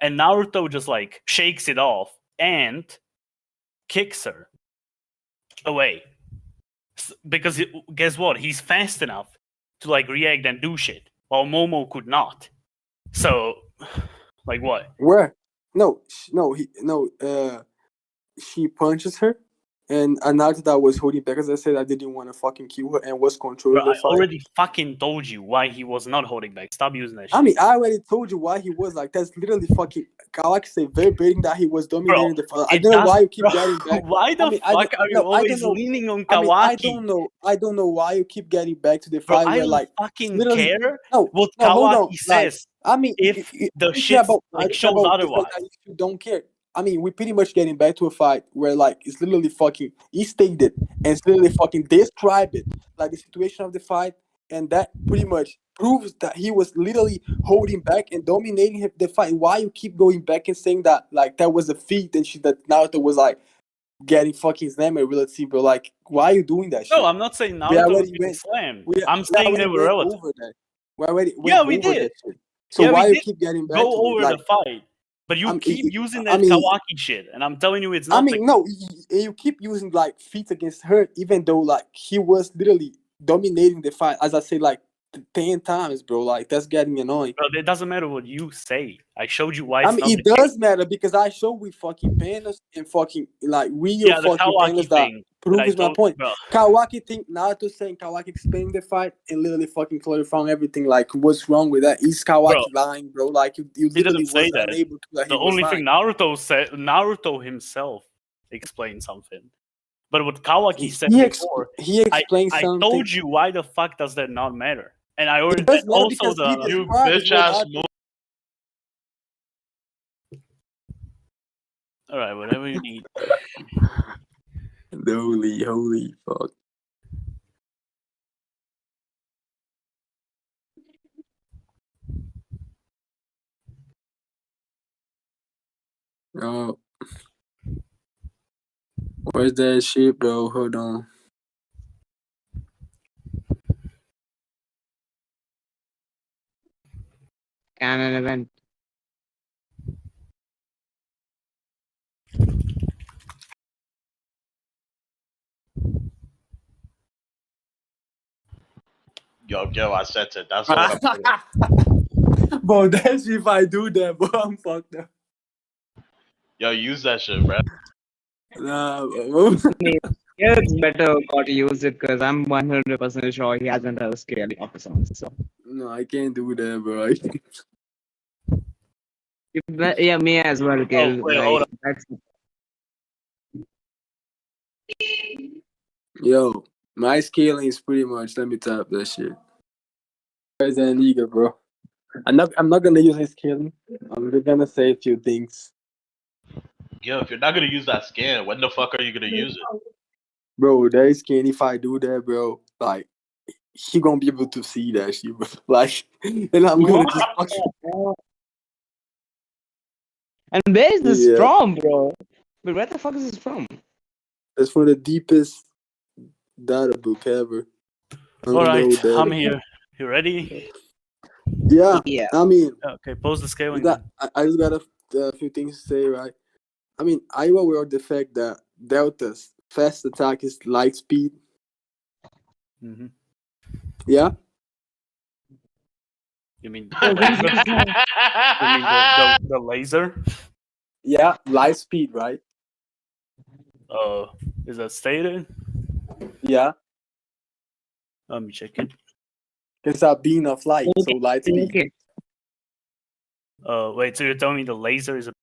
Speaker 2: and Naruto just like shakes it off and kicks her away. Because guess what? He's fast enough to like react and do shit, while Momo could not. So, like what?
Speaker 1: Where? No. She punches her, and Naruto that was holding back. As I said, I didn't want to fucking kill her and was controlling
Speaker 2: Bro,
Speaker 1: the
Speaker 2: I
Speaker 1: fight.
Speaker 2: already fucking told you why he was not holding back. Stop using that shit.
Speaker 1: I mean, I already told you why he was like. That's literally fucking. Kawaki say verbatim that he was dominating the fight. I don't know why you keep getting back.
Speaker 2: Why the fuck are you always leaning on Kawaki?
Speaker 1: I don't know why you keep getting back to the
Speaker 2: Bro,
Speaker 1: fight
Speaker 2: I
Speaker 1: where
Speaker 2: don't
Speaker 1: like
Speaker 2: fucking care
Speaker 1: what
Speaker 2: what
Speaker 1: hold
Speaker 2: Kawaki
Speaker 1: on.
Speaker 2: says.
Speaker 1: Like, I mean,
Speaker 2: if the
Speaker 1: I
Speaker 2: shit
Speaker 1: don't
Speaker 2: like
Speaker 1: care
Speaker 2: shows
Speaker 1: about
Speaker 2: otherwise.
Speaker 1: the fact that you don't care. I mean, we're pretty much getting back to a fight where like it's literally fucking he stated and it's literally fucking described it like the situation of the fight, and that pretty much proves that he was literally holding back and dominating the fight. Why you keep going back and saying that like that was a feat and shit that Naruto was like getting fucking slammed relative, but like why are you doing that shit?
Speaker 2: No, I'm not saying Naruto was getting slammed. I'm saying they were relative.
Speaker 1: Over that. We already
Speaker 2: we
Speaker 1: over
Speaker 2: did.
Speaker 1: that shit. So
Speaker 2: yeah,
Speaker 1: why you
Speaker 2: did
Speaker 1: keep getting back
Speaker 2: go
Speaker 1: to
Speaker 2: over
Speaker 1: it? Like,
Speaker 2: the fight? But you keep using that Kawaki shit, and I'm telling you, it's not.
Speaker 1: I mean, no, you keep using like feet against her, even though like he was literally dominating the fight. As I say, like 10 times, bro. Like, that's getting annoying.
Speaker 2: Bro, it doesn't matter what you say. I showed you why
Speaker 1: I
Speaker 2: it's
Speaker 1: mean,
Speaker 2: not
Speaker 1: it
Speaker 2: the
Speaker 1: does
Speaker 2: case.
Speaker 1: matter because I show with fucking pandas and fucking like real
Speaker 2: Yeah, the
Speaker 1: fucking
Speaker 2: Kawaki
Speaker 1: pandas that
Speaker 2: thing that I
Speaker 1: proves my
Speaker 2: told,
Speaker 1: point.
Speaker 2: bro.
Speaker 1: Kawaki think Naruto saying Kawaki explaining the fight and literally fucking clarifying everything. Like, what's wrong with that? Is Kawaki lying, bro? Like, you
Speaker 2: He
Speaker 1: literally
Speaker 2: didn't say
Speaker 1: was
Speaker 2: that.
Speaker 1: unable to. That
Speaker 2: The
Speaker 1: he was
Speaker 2: only
Speaker 1: lying.
Speaker 2: thing Naruto said, Naruto himself explained something. But what Kawaki said before,
Speaker 1: he explained
Speaker 2: I
Speaker 1: something.
Speaker 2: told you why the fuck does that not matter? And I already
Speaker 1: It does matter
Speaker 2: also
Speaker 1: because
Speaker 2: the
Speaker 1: he
Speaker 3: You
Speaker 1: describes
Speaker 3: bitch
Speaker 1: what
Speaker 3: ass
Speaker 1: Naruto.
Speaker 3: move.
Speaker 2: all right, whatever you need.
Speaker 1: Holy fuck. Oh, where's that shit, bro? Hold on.
Speaker 5: Canon event.
Speaker 3: Yo, I sent it. That's what I'm doing.
Speaker 1: Bro, that's if I do that, bro. I'm fucked up.
Speaker 3: Yo, use that shit, bro.
Speaker 1: Nah, bro.
Speaker 5: Yeah, it's better got to use it because I'm 100% sure he hasn't a scale of his own. So
Speaker 1: No, I can't do that, bro.
Speaker 5: yeah, me as well. Gil.
Speaker 2: wait, hold
Speaker 5: Like, that's
Speaker 1: Yo, my scaling is pretty much. Let me tap that shit. Where's that nigga, bro? I'm not gonna use his scaling. I'm just gonna say a few things,
Speaker 3: Yo, if you're not gonna use that scan, when the fuck are you gonna use it?
Speaker 1: bro. That scan. If I do that, bro, like he gonna be able to see that shit, bro. Like, and I'm gonna just fucking.
Speaker 5: and where is this
Speaker 1: Yeah.
Speaker 5: from, bro? But where the fuck is this from?
Speaker 1: That's for the deepest data book ever.
Speaker 2: All right,
Speaker 1: Unknown data.
Speaker 2: I'm here. You ready?
Speaker 1: Yeah,
Speaker 5: Yeah.
Speaker 1: I mean,
Speaker 2: Okay, pause the scaling.
Speaker 1: I just got a few things to say, right? I mean, are you aware of the fact that Delta's fast attack is light speed?
Speaker 2: Mm-hmm.
Speaker 1: Yeah?
Speaker 2: You mean
Speaker 5: Oh,
Speaker 2: the laser? You mean the laser?
Speaker 1: Yeah, light speed, right?
Speaker 2: Is that stated?
Speaker 1: Yeah.
Speaker 2: Let me check it.
Speaker 1: It's a beam of light, so light speed.
Speaker 5: Okay.
Speaker 2: Wait, so you're telling me the laser is a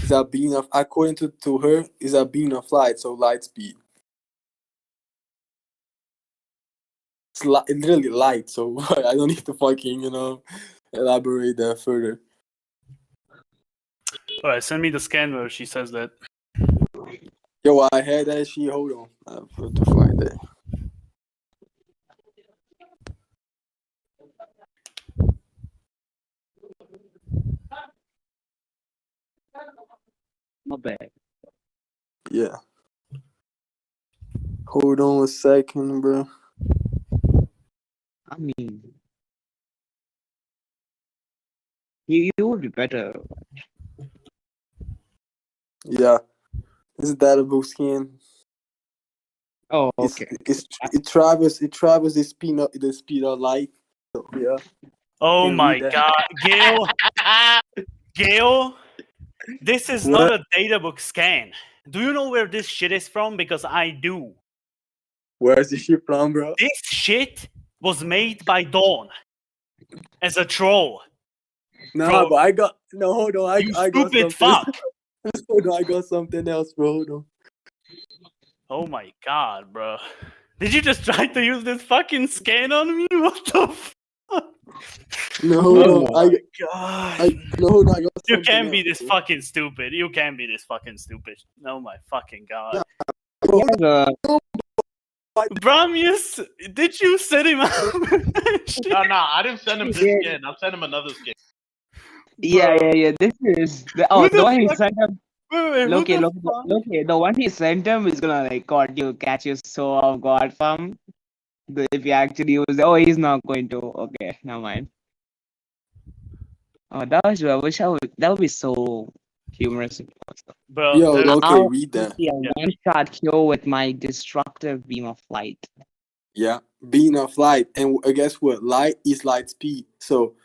Speaker 1: It's a beam of, according to her, is a beam of light, so light speed. It's literally light, so I don't need to fucking, elaborate that further.
Speaker 2: Alright, send me the scan where she says that.
Speaker 1: Yo, I had that shit. Hold on. I have to find that.
Speaker 5: Not bad.
Speaker 1: Yeah. Hold on a second, bro.
Speaker 5: I mean, you would be better.
Speaker 1: Yeah. This is data book scan.
Speaker 5: Oh, okay.
Speaker 1: It travels the speed of light. So, yeah.
Speaker 2: Oh
Speaker 1: Can
Speaker 2: my
Speaker 1: read that.
Speaker 2: god, Gail, this is not a data book scan. Do you know where this shit is from? Because I do.
Speaker 1: Where's the shit from, bro?
Speaker 2: This shit was made by Dawn as a troll.
Speaker 1: Nah, but I got hold on.
Speaker 2: You
Speaker 1: I got
Speaker 2: stupid
Speaker 1: something.
Speaker 2: fuck.
Speaker 1: Hold on, I got something else, bro. Hold on.
Speaker 2: Oh my god, bro. Did you just try to use this fucking scan on me? What the fuck?
Speaker 1: No, hold on.
Speaker 2: God.
Speaker 1: Hold on. I got
Speaker 2: You
Speaker 1: something
Speaker 2: can't be
Speaker 1: else,
Speaker 2: this
Speaker 1: bro.
Speaker 2: fucking stupid. You can't be this fucking stupid. Oh my fucking god.
Speaker 1: Bro,
Speaker 2: Bramius, did you set him up?
Speaker 3: No, I didn't send him this skin. I'll send him another skin.
Speaker 5: Yeah. This is the
Speaker 2: the
Speaker 5: one he
Speaker 2: fuck?
Speaker 5: sent him.
Speaker 2: Wait,
Speaker 5: Look,
Speaker 2: who the fuck?
Speaker 5: the one he sent him is gonna like catch you so off guard from. If you actually use it. Oh, he's not going to. Okay, never mind. Oh, that would be so humorous.
Speaker 2: Bro,
Speaker 1: yo,
Speaker 2: there's-
Speaker 1: okay, read that.
Speaker 5: Yeah, one shot kill with my destructive beam of light.
Speaker 1: Yeah, being of light, and guess what? Light is light speed. So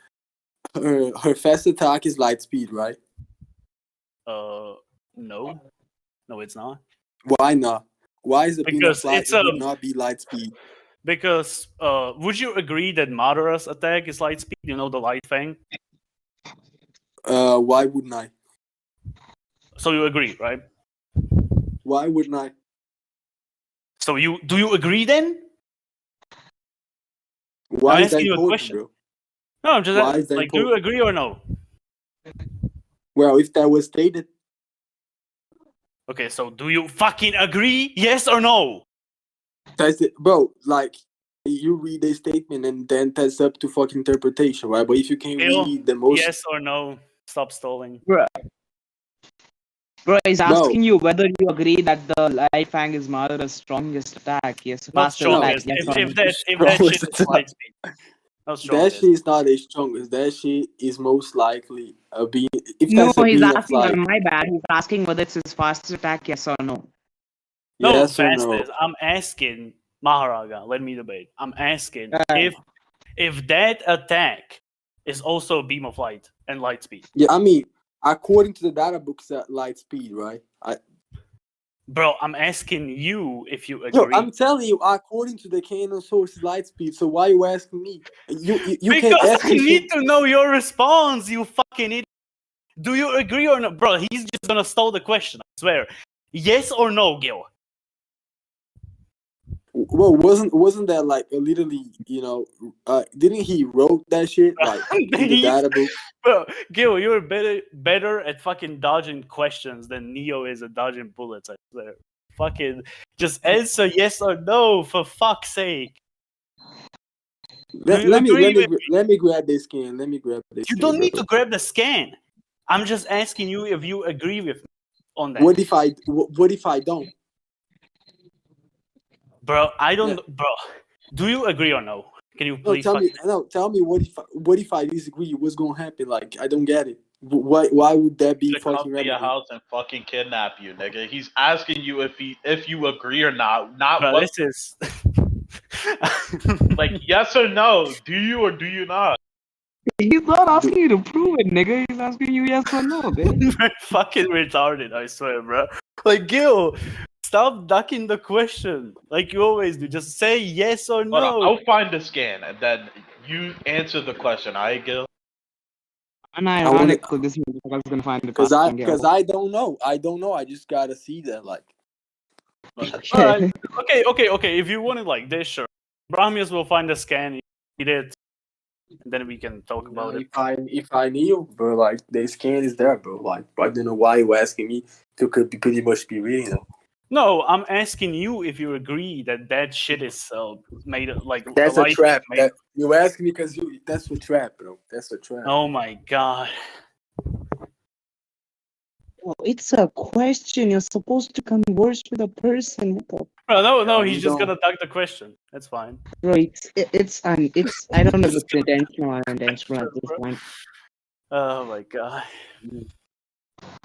Speaker 1: her fast attack is light speed, right?
Speaker 2: No, it's not.
Speaker 1: Why not? Why is the beam of
Speaker 2: Because
Speaker 1: light
Speaker 2: it's
Speaker 1: would not be light speed?
Speaker 2: Because would you agree that Madara's attack is light speed? You know, the light fang.
Speaker 1: Why wouldn't I?
Speaker 2: So you agree, right?
Speaker 1: Why wouldn't I?
Speaker 2: So do you agree then?
Speaker 1: Why
Speaker 2: I'm
Speaker 1: is that
Speaker 2: asking you a
Speaker 1: important,
Speaker 2: question.
Speaker 1: bro?
Speaker 2: No, I'm just
Speaker 1: Why is that
Speaker 2: like, do you
Speaker 1: important?
Speaker 2: agree or no?
Speaker 1: Well, if that was stated,
Speaker 2: Okay, so do you fucking agree? Yes or no?
Speaker 1: that's it, bro. Like you read a statement and then that's up to fucking interpretation, right? But if you can
Speaker 2: Bill,
Speaker 1: read the most,
Speaker 2: yes or no? Stop stalling.
Speaker 5: Bro, he's
Speaker 1: No.
Speaker 5: asking you whether you agree that the light fang is Madara's strongest attack. Yes,
Speaker 2: Not
Speaker 5: faster attack.
Speaker 2: strongest.
Speaker 5: Yes, or
Speaker 2: If
Speaker 5: no?
Speaker 2: that
Speaker 1: Strongest
Speaker 2: shit is
Speaker 1: attack.
Speaker 2: light speed. Not
Speaker 1: that
Speaker 2: strongest.
Speaker 1: shit is not as strongest. That shit is most likely a beam. If
Speaker 5: No,
Speaker 1: that's a
Speaker 5: he's
Speaker 1: beam of
Speaker 5: asking.
Speaker 1: light,
Speaker 5: My bad. He's asking whether it's his fastest attack. Yes or no?
Speaker 2: No,
Speaker 1: yes or no?
Speaker 2: fastest. I'm asking Maharaga. Let me debate. I'm asking if that attack is also a beam of light and light speed.
Speaker 1: Yeah, I mean, according to the data books, at light speed, right?
Speaker 2: Bro, I'm asking you if you agree.
Speaker 1: Yo, I'm telling you, according to the canon source, light speed. So why you asking me? You
Speaker 2: because
Speaker 1: can't ask
Speaker 2: I
Speaker 1: me
Speaker 2: need
Speaker 1: shit.
Speaker 2: to know your response, you fucking idiot. Do you agree or not? Bro, he's just gonna stall the question, I swear. Yes or no, Gil?
Speaker 1: Well, wasn't that like literally, didn't he wrote that shit like in the data book?
Speaker 2: Bro, Gil, you're better at fucking dodging questions than Neo is at dodging bullets, I swear. Fucking just answer yes or no, for fuck's sake.
Speaker 1: Let me grab this scan. Let me grab this.
Speaker 2: You don't need to grab the scan. I'm just asking you if you agree with me on that.
Speaker 1: What if I don't?
Speaker 2: Bro, I don't. Yeah. Bro, do you agree or no? Can you please
Speaker 1: tell me what if I disagree? What's gonna happen? Like I don't get it. Why would that be fucking
Speaker 3: come to your house and fucking kidnap you, nigga? He's asking you if you agree or not. Not
Speaker 2: bro,
Speaker 3: what
Speaker 2: this is
Speaker 3: like yes or no. Do you or do you not?
Speaker 5: He's not asking you to prove it, nigga. He's asking you yes or no, bitch.
Speaker 2: Fucking retarded, I swear, bro. Like Gil, stop ducking the question like you always do. Just say yes or no.
Speaker 3: Hold on, I'll find the scan and then you answer the question. Alright, Gil?
Speaker 5: Unironic, this motherfucker's gonna find the question.
Speaker 1: Because I don't know. I just gotta see that, like.
Speaker 2: Alright. Okay. If you want it like this, sure. Brahmius will find the scan, eat it, and then we can talk about it.
Speaker 1: If I knew, bro, like the scan is there, bro. Like I don't know why you asking me. You could pretty much be reading it.
Speaker 2: No, I'm asking you if you agree that shit is made like
Speaker 1: that's a trap. You asking me because that's a trap, bro. That's a trap.
Speaker 2: Oh my god.
Speaker 5: Well, it's a question. You're supposed to converse with a person.
Speaker 2: Bro, no, he's just gonna duck the question. That's fine.
Speaker 5: Bro, it's I don't know if it's intentional or unintentional at this point.
Speaker 2: Oh my god.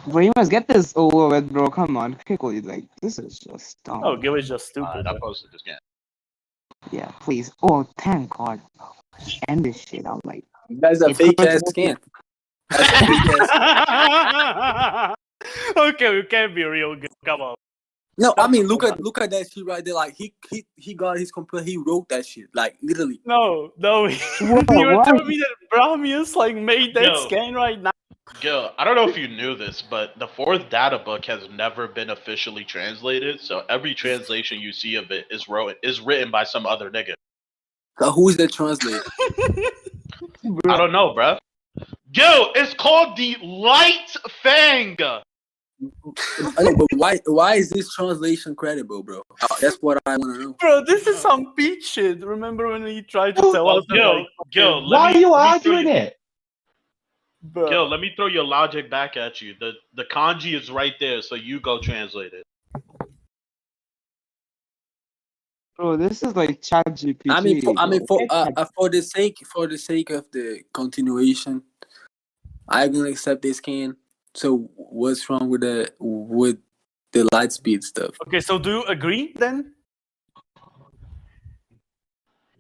Speaker 5: Bro, you must get this over with, bro. Come on, quickly. Like, this is just dumb.
Speaker 2: Oh, Gil is just stupid.
Speaker 3: I posted this game.
Speaker 5: Yeah, please. Oh, thank God. End this shit. I'm like,
Speaker 1: that's a fake ass scan.
Speaker 2: Okay, we can't be real good. Come on.
Speaker 1: No, I mean look at that shit right there. Like he got his computer. He wrote that shit. Like literally.
Speaker 2: No. You were telling me that Brahmius like made that scan right now.
Speaker 3: Gil, I don't know if you knew this, but the fourth data book has never been officially translated. So every translation you see of it is written by some other nigga.
Speaker 1: So who's the translator?
Speaker 3: I don't know, bruh. Gil, it's called the Light Fang.
Speaker 1: I know, but why is this translation credible, bro? That's what I want to know.
Speaker 2: Bro, this is some beat shit. Remember when he tried to tell us?
Speaker 3: Gil,
Speaker 4: why are you arguing it?
Speaker 2: Bro.
Speaker 3: Gil, let me throw your logic back at you. The kanji is right there, so you go translate it.
Speaker 5: bro, this is like ChatGPT.
Speaker 1: I mean, for the sake of the continuation, I'm gonna accept this scan. So what's wrong with the light speed stuff?
Speaker 2: Okay, so do you agree then?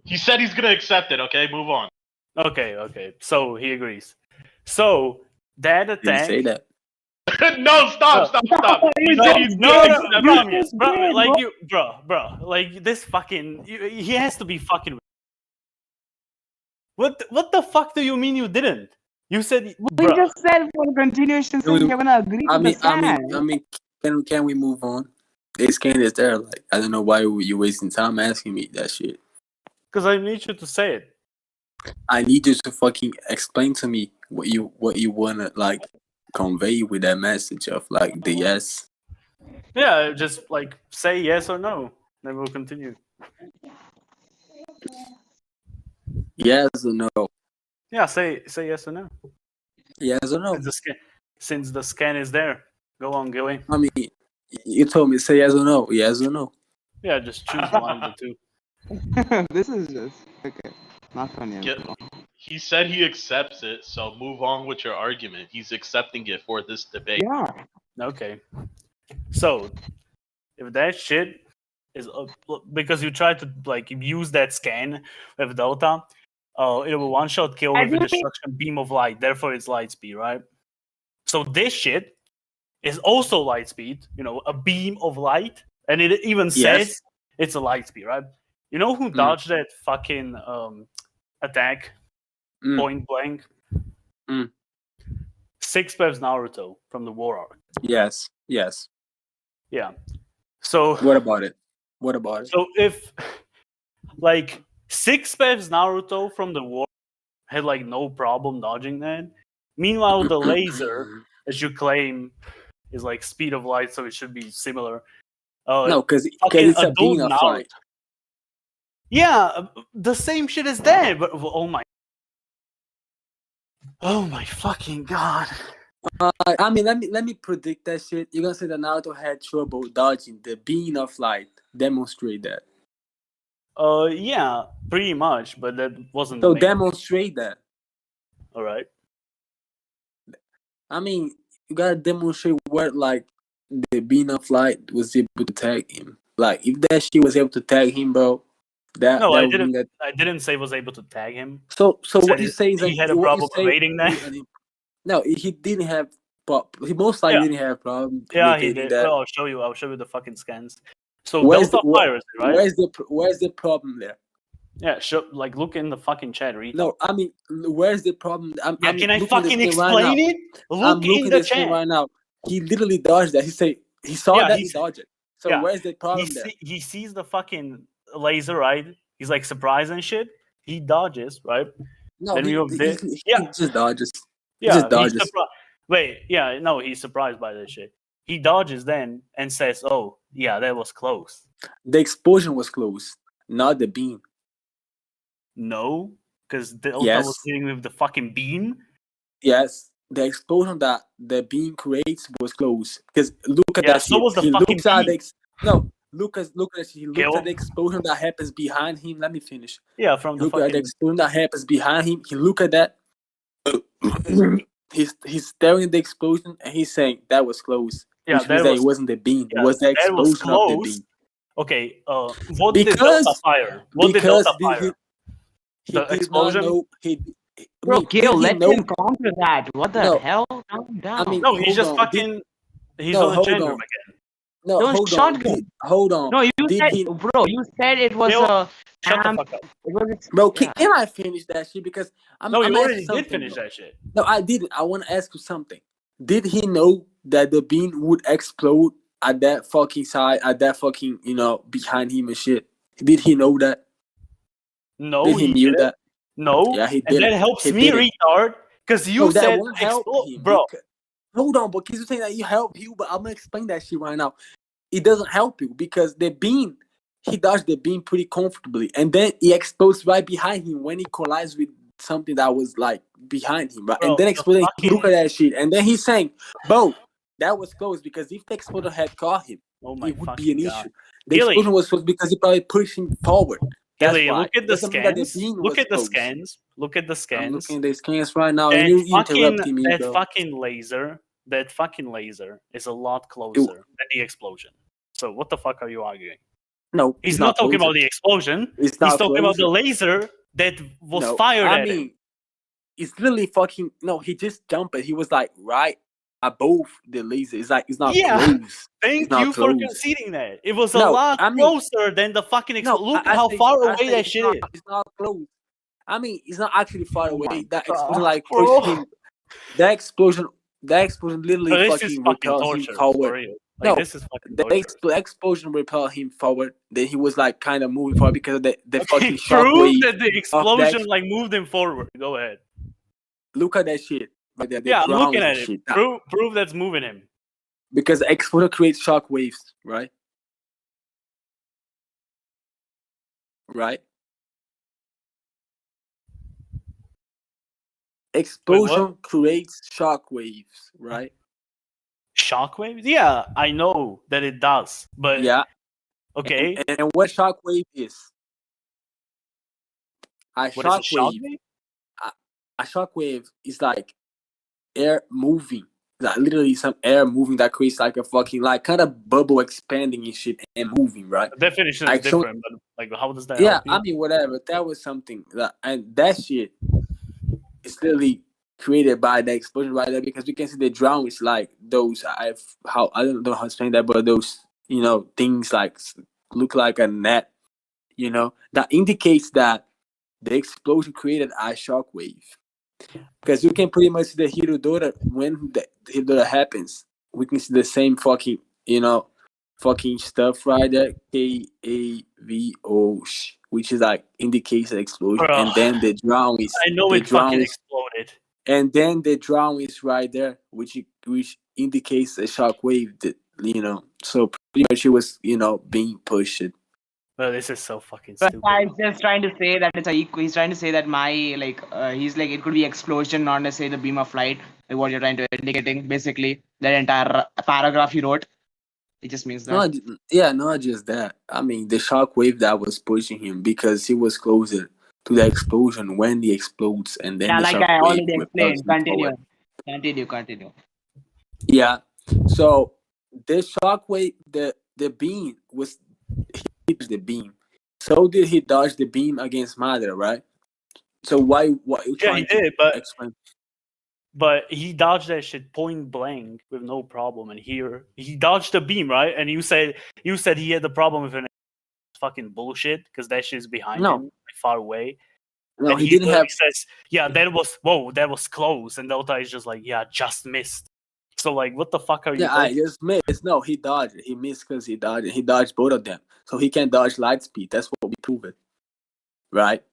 Speaker 3: He said he's gonna accept it. Okay, move on.
Speaker 2: Okay. So he agrees. So that
Speaker 1: Did he
Speaker 2: attack.
Speaker 1: say that?
Speaker 3: No, stop. He said he's
Speaker 2: No,
Speaker 3: gonna
Speaker 2: no,
Speaker 3: accept
Speaker 2: bro,
Speaker 3: it.
Speaker 2: yes, bro, like you, bro, like this fucking, he has to be fucking. What the fuck do you mean you didn't? You said,
Speaker 5: We
Speaker 2: bro.
Speaker 5: just said for continuation, so you're gonna agree with the scan.
Speaker 1: Can we move on? The scan is there. Like, I don't know why you wasting time asking me that shit.
Speaker 2: Because I need you to say it.
Speaker 1: I need you to fucking explain to me what you wanna like convey with that message of like the yes.
Speaker 2: Yeah, just like say yes or no. Then we'll continue.
Speaker 1: Yes or no?
Speaker 2: Yeah, say yes or no.
Speaker 1: Yes or no?
Speaker 2: Since the scan is there, go on, Gilly.
Speaker 1: I mean, you told me say yes or no. Yes or no?
Speaker 2: Yeah, just choose one of the two.
Speaker 5: This is just okay. Not funny.
Speaker 3: He said he accepts it, so move on with your argument. He's accepting it for this debate.
Speaker 5: Yeah.
Speaker 2: Okay. So, if that shit is because you try to like use that scan with Delta, it will one-shot kill with a destruction beam of light. Therefore, it's light speed, right? So this shit is also light speed. You know, a beam of light, and it even says it's a light speed, right? You know who dodged that fucking attack point blank? 6 Pevs Naruto from the War Arc.
Speaker 1: Yes.
Speaker 2: Yeah. So
Speaker 1: what about it?
Speaker 2: So if like 6 Pevs Naruto from the War had like no problem dodging that, meanwhile the laser, as you claim, is like speed of light, so it should be similar.
Speaker 1: No, because it's a beam of light.
Speaker 2: Yeah, the same shit as that, but oh my fucking god!
Speaker 1: I mean, let me predict that shit. You're gonna say that Naruto had trouble dodging the beam of light. Demonstrate that.
Speaker 2: Yeah, pretty much, but that wasn't.
Speaker 1: So demonstrate that.
Speaker 2: All right.
Speaker 1: I mean, you gotta demonstrate what like the beam of light was able to tag him. Like if that shit was able to tag him, bro.
Speaker 2: I didn't say was able to tag him.
Speaker 1: So what you say is
Speaker 2: he had a problem evading that.
Speaker 1: No, he didn't have. He most likely didn't have a problem.
Speaker 2: Yeah, he did. Well, I'll show you the fucking scans. So
Speaker 1: where's
Speaker 2: Delta Fire, right?
Speaker 1: Where's the problem there?
Speaker 2: Yeah, like look in the fucking chat. Read.
Speaker 1: No, I mean, where's the problem?
Speaker 2: Can I fucking explain it? Look in the chat
Speaker 1: right now. He literally dodged that. He saw that he dodged it. So where's the problem there?
Speaker 2: He sees the fucking laser, right? He's like surprised and shit. He dodges, right?
Speaker 1: No, he just dodges.
Speaker 2: Yeah,
Speaker 1: he just dodges.
Speaker 2: He's surprised by this shit. He dodges then and says, "Oh, yeah, that was close."
Speaker 1: The explosion was close, not the beam.
Speaker 2: No, because Delta was hitting with the fucking beam.
Speaker 1: Yes, the explosion that the beam creates was close. Because look at that.
Speaker 2: So was the
Speaker 1: he
Speaker 2: fucking
Speaker 1: looks at
Speaker 2: beam.
Speaker 1: Look at he looks at the explosion that happens behind him. Let me finish.
Speaker 2: Yeah, from the
Speaker 1: look at the explosion that happens behind him. He look at that. He's staring at the explosion and he's saying that was close.
Speaker 2: Yeah,
Speaker 1: that it wasn't the beam. It was the explosion of the beam.
Speaker 2: Okay, what did Delta fire? What did Delta fire?
Speaker 1: The explosion.
Speaker 5: Gil, let him counter that. What the hell? Calm down.
Speaker 1: I mean,
Speaker 2: no, he's just fucking. He's on the gender again.
Speaker 1: No, hold on.
Speaker 5: No, you said it was a.
Speaker 2: Shut the fuck up.
Speaker 1: Bro, can I finish that shit? Because
Speaker 2: you already did finish that shit.
Speaker 1: No, I didn't. I want to ask you something. Did he know that the beam would explode at that fucking side, at that fucking, behind him and shit? Did he know that?
Speaker 2: No,
Speaker 1: did he knew that?
Speaker 2: No.
Speaker 1: Yeah, he did.
Speaker 2: And that helps me, retard, because you said
Speaker 1: that won't help him,
Speaker 2: bro.
Speaker 1: Hold on, but you're saying that you help you, but I'm gonna explain that shit right now. It doesn't help you because the beam, he dodged the beam pretty comfortably, and then he explodes right behind him when he collides with something that was like behind him, right? And then exploding. Look at that shit, and then he's saying, "Bro, that was close because if the explosion had caught him, it would be an issue." The explosion was close because he probably pushed him forward.
Speaker 2: Gilly, look at the scans. Look at the scans. Look at the scans.
Speaker 1: I'm looking at the scans right now, and you interrupting me,
Speaker 2: bro. That fucking laser is a lot closer than the explosion. So what the fuck are you arguing?
Speaker 1: No,
Speaker 2: He's not talking
Speaker 1: closer.
Speaker 2: about the explosion.
Speaker 1: It's
Speaker 2: He's
Speaker 1: not
Speaker 2: talking about the
Speaker 1: closer.
Speaker 2: laser that was
Speaker 1: No,
Speaker 2: fired
Speaker 1: I
Speaker 2: at him.
Speaker 1: mean, it's literally fucking. No, he just jumped. He was like right above the laser. It's like it's not
Speaker 2: Yeah.
Speaker 1: close.
Speaker 2: Thank
Speaker 1: It's not
Speaker 2: you for
Speaker 1: close.
Speaker 2: conceding that. It was a
Speaker 1: No,
Speaker 2: lot
Speaker 1: I mean-
Speaker 2: closer than the fucking explosion.
Speaker 1: No,
Speaker 2: Look
Speaker 1: I
Speaker 2: how
Speaker 1: say-
Speaker 2: far
Speaker 1: I
Speaker 2: away
Speaker 1: say
Speaker 2: that
Speaker 1: it's
Speaker 2: shit
Speaker 1: not,
Speaker 2: is.
Speaker 1: It's not close. I mean, it's not actually far
Speaker 2: Oh
Speaker 1: away.
Speaker 2: my
Speaker 1: That
Speaker 2: God,
Speaker 1: explosion like
Speaker 2: bro.
Speaker 1: pushed him. That explosion literally
Speaker 2: But this is
Speaker 1: fucking
Speaker 2: fucking
Speaker 1: repelled him
Speaker 2: torture for
Speaker 1: forward.
Speaker 2: real. Like,
Speaker 1: No,
Speaker 2: this is fucking
Speaker 1: the
Speaker 2: torture.
Speaker 1: explosion repelled him forward. Then he was like kind of moving forward because of the
Speaker 2: Okay,
Speaker 1: fucking
Speaker 2: prove
Speaker 1: shockwave.
Speaker 2: that the explosion like moved him forward. Go ahead.
Speaker 1: Look at that shit right there. The
Speaker 2: Yeah, I'm looking
Speaker 1: ground
Speaker 2: at
Speaker 1: shit.
Speaker 2: it. Prove that's moving him.
Speaker 1: Because the explosion creates shock waves, right? Right? Explosion creates shock waves, right?
Speaker 2: Shockwaves? Yeah, I know that it does. But
Speaker 1: Yeah.
Speaker 2: okay.
Speaker 1: And what shock wave is? A
Speaker 2: What is a
Speaker 1: shock wave.
Speaker 2: shockwave?
Speaker 1: A shock wave is like air moving. Like literally some air moving that creates like a fucking like kind of bubble expanding and shit and moving, right?
Speaker 2: The definition is
Speaker 1: Like, so-
Speaker 2: different, but like how does that
Speaker 1: Yeah,
Speaker 2: help you?
Speaker 1: I mean whatever. That was something that and that shit is literally created by the explosion right there because we can see the drawings like those I don't know how to explain that, but those things like look like a net, that indicates that the explosion created a shock wave. Because you can pretty much see the Juubidara when the Juubidara happens. We can see the same fucking stuff right there. KAVO, which is like indicates an explosion.
Speaker 2: Bro,
Speaker 1: and then the drawing is
Speaker 2: I know
Speaker 1: the
Speaker 2: it fucking
Speaker 1: drawing is,
Speaker 2: exploded.
Speaker 1: and then the drawing is right there, which indicates a shock wave. That so pretty much it was being pushed.
Speaker 2: Bro, this is so fucking
Speaker 5: But
Speaker 2: stupid.
Speaker 5: I'm just trying to say that it's a equal. He's trying to say that he's like it could be explosion, not necessarily the beam of light. Like what you're trying to indicating, basically that entire paragraph he wrote. It just means that.
Speaker 1: Not just that. I mean, the shock wave that was pushing him because he was closer to the explosion when he explodes, and then
Speaker 5: Yeah,
Speaker 1: the
Speaker 5: like
Speaker 1: shock
Speaker 5: I
Speaker 1: wave
Speaker 5: already
Speaker 1: repels
Speaker 5: explained.
Speaker 1: him
Speaker 5: Continue.
Speaker 1: forward. Yeah. So the shock wave, the beam was he dodged the beam. So did he dodge the beam against Madara, right? So why you
Speaker 2: Yeah,
Speaker 1: trying
Speaker 2: he did,
Speaker 1: to explain?
Speaker 2: but he dodged that shit point blank with no problem. And here he dodged the beam, right? And you said he had the problem with an fucking bullshit because that shit's behind him, like, far away.
Speaker 1: No,
Speaker 2: and
Speaker 1: he didn't have.
Speaker 2: Says, yeah, that was close, and Delta is just like, yeah, just missed. So like, what the fuck are you?
Speaker 1: Yeah, I just missed. No, he dodged it. He missed because he dodged it. He dodged both of them, so he can dodge light speed. That's what we proved, right?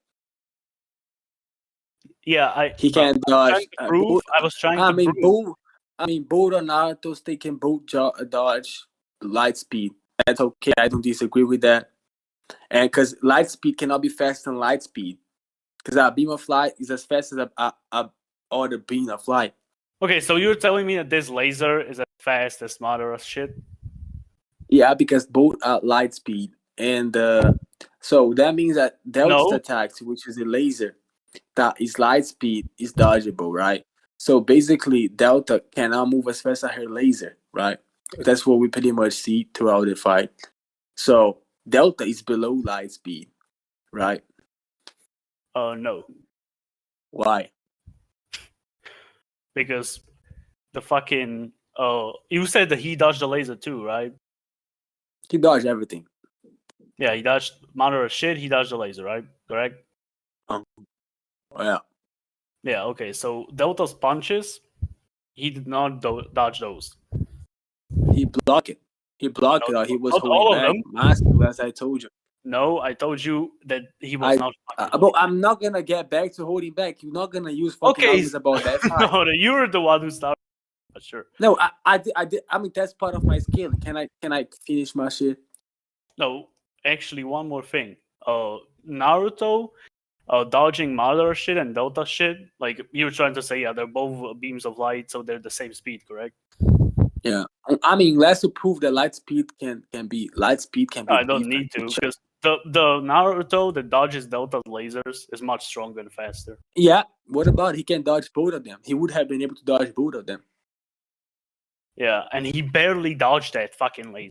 Speaker 2: Yeah,
Speaker 1: He can dodge.
Speaker 2: I was trying to prove.
Speaker 1: Both of Naruto's they can both dodge light speed. That's okay. I don't disagree with that. And because light speed cannot be faster than light speed, because a beam of light is as fast as a other beam of light.
Speaker 2: Okay, so you're telling me that this laser is as fast as Madara's shit?
Speaker 1: Yeah, because both are light speed, and so that means that Delta's attacks, which is a laser, that is light speed, is dodgeable, right? So basically, Delta cannot move as fast as her laser, right? That's what we pretty much see throughout the fight. So Delta is below light speed, right?
Speaker 2: No.
Speaker 1: Why?
Speaker 2: Because the fucking you said that he dodged the laser too, right?
Speaker 1: He dodged everything.
Speaker 2: Yeah, he dodged Madara's shit. He dodged the laser, right? Correct.
Speaker 1: Yeah.
Speaker 2: Yeah. Okay. So Delta's punches, he did not dodge those.
Speaker 1: He blocked it. He blocked it. He was
Speaker 2: not all
Speaker 1: holding
Speaker 2: of
Speaker 1: back. Master, as I told you.
Speaker 2: No, I told you that he was not.
Speaker 1: But I'm not gonna get back to holding back. You're not gonna use fucking arguments about that.
Speaker 2: No, you're the one who started. Sure.
Speaker 1: No, I did. I mean, that's part of my skill. Can I finish my shit?
Speaker 2: No, actually, one more thing. Naruto, dodging Madara shit and Delta shit. Like you were trying to say, yeah, they're both beams of light, so they're the same speed, correct?
Speaker 1: Yeah, I mean, let's to prove that light speed can be.
Speaker 2: I don't need to because the Naruto that dodges Delta's lasers is much stronger and faster.
Speaker 1: Yeah. What about he can dodge both of them? He would have been able to dodge both of them.
Speaker 2: Yeah, and he barely dodged that fucking laser.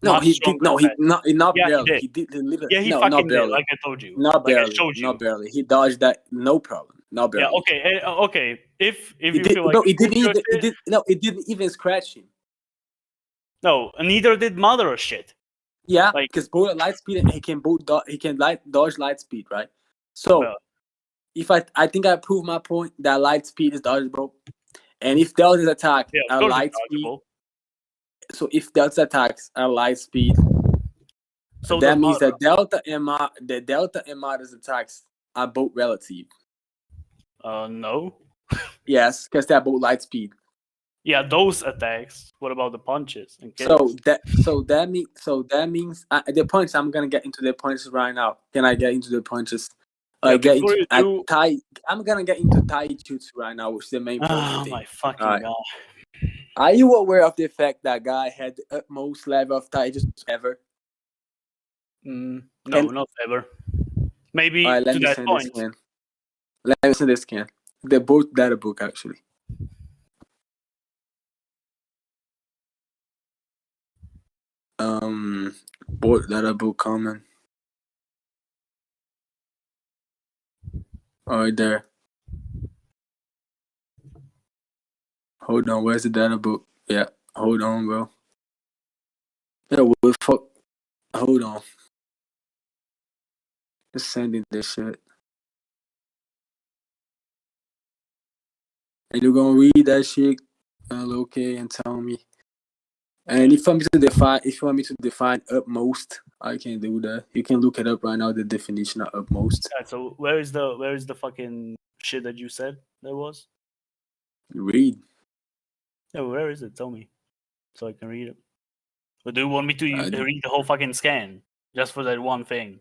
Speaker 1: No,
Speaker 2: Much
Speaker 1: he did.
Speaker 2: stronger
Speaker 1: No, he
Speaker 2: attacks.
Speaker 1: not
Speaker 2: Yeah, he
Speaker 1: barely.
Speaker 2: did.
Speaker 1: He did literally.
Speaker 2: Yeah, he
Speaker 1: no,
Speaker 2: fucking
Speaker 1: not
Speaker 2: did,
Speaker 1: barely.
Speaker 2: like I told you.
Speaker 1: Not
Speaker 2: Like I
Speaker 1: barely.
Speaker 2: showed you.
Speaker 1: Not barely. He dodged that. No problem. Not
Speaker 2: Yeah,
Speaker 1: barely.
Speaker 2: okay, okay. If
Speaker 1: He
Speaker 2: you
Speaker 1: did,
Speaker 2: feel like
Speaker 1: bro,
Speaker 2: you
Speaker 1: it didn't
Speaker 2: proved your
Speaker 1: even. It
Speaker 2: shit-
Speaker 1: did. No, it didn't even scratch him.
Speaker 2: no, neither did Mother or shit.
Speaker 1: Yeah,
Speaker 2: Like-
Speaker 1: because both at light speed, and he can both he can dodge light speed, right? So
Speaker 2: Bro.
Speaker 1: if I think I proved my point that light speed is dodgeable, and if Delta's attack
Speaker 2: Yeah,
Speaker 1: at
Speaker 2: of course
Speaker 1: light
Speaker 2: it's
Speaker 1: speed,
Speaker 2: dodgeable.
Speaker 1: so if Delta attacks at light speed,
Speaker 2: So
Speaker 1: that
Speaker 2: does
Speaker 1: means
Speaker 2: Mother.
Speaker 1: that Delta and Mother's attacks are both relative.
Speaker 2: No.
Speaker 1: Yes, because they're both light speed.
Speaker 2: Yeah, those attacks. What about the punches and kicks?
Speaker 1: So that means the points. I'm gonna get into the points right now. Can I get into the punches?
Speaker 2: Yeah,
Speaker 1: Get
Speaker 2: before
Speaker 1: into
Speaker 2: you do-
Speaker 1: Tai. I'm gonna get into Tai Jutsu right now, which is the main important
Speaker 2: Oh
Speaker 1: thing.
Speaker 2: my fucking
Speaker 1: Alright.
Speaker 2: god.
Speaker 1: Are you aware of the fact that guy had the utmost level of Tai Jutsu ever?
Speaker 2: No,
Speaker 1: And-
Speaker 2: not ever. Maybe
Speaker 1: Alright, let
Speaker 2: to
Speaker 1: me
Speaker 2: that
Speaker 1: send
Speaker 2: point.
Speaker 1: this scan. Let me send this scan. They're both data book actually. Both data book common. Alright, there. Hold on, where's the data book? Yeah, hold on, bro. Yeah, what the fuck? Hold on. Just sending this shit. And you're gonna read that shit, Locay, and tell me. And if you want me to define utmost, I can do that. You can look it up right now. The definition of utmost.
Speaker 2: Yeah, so where is the fucking shit that you said there was?
Speaker 1: Read.
Speaker 2: Yeah, where is it? Tell me, so I can read it. Or do you want me to
Speaker 1: I do.
Speaker 2: read the whole fucking scan just for that one thing?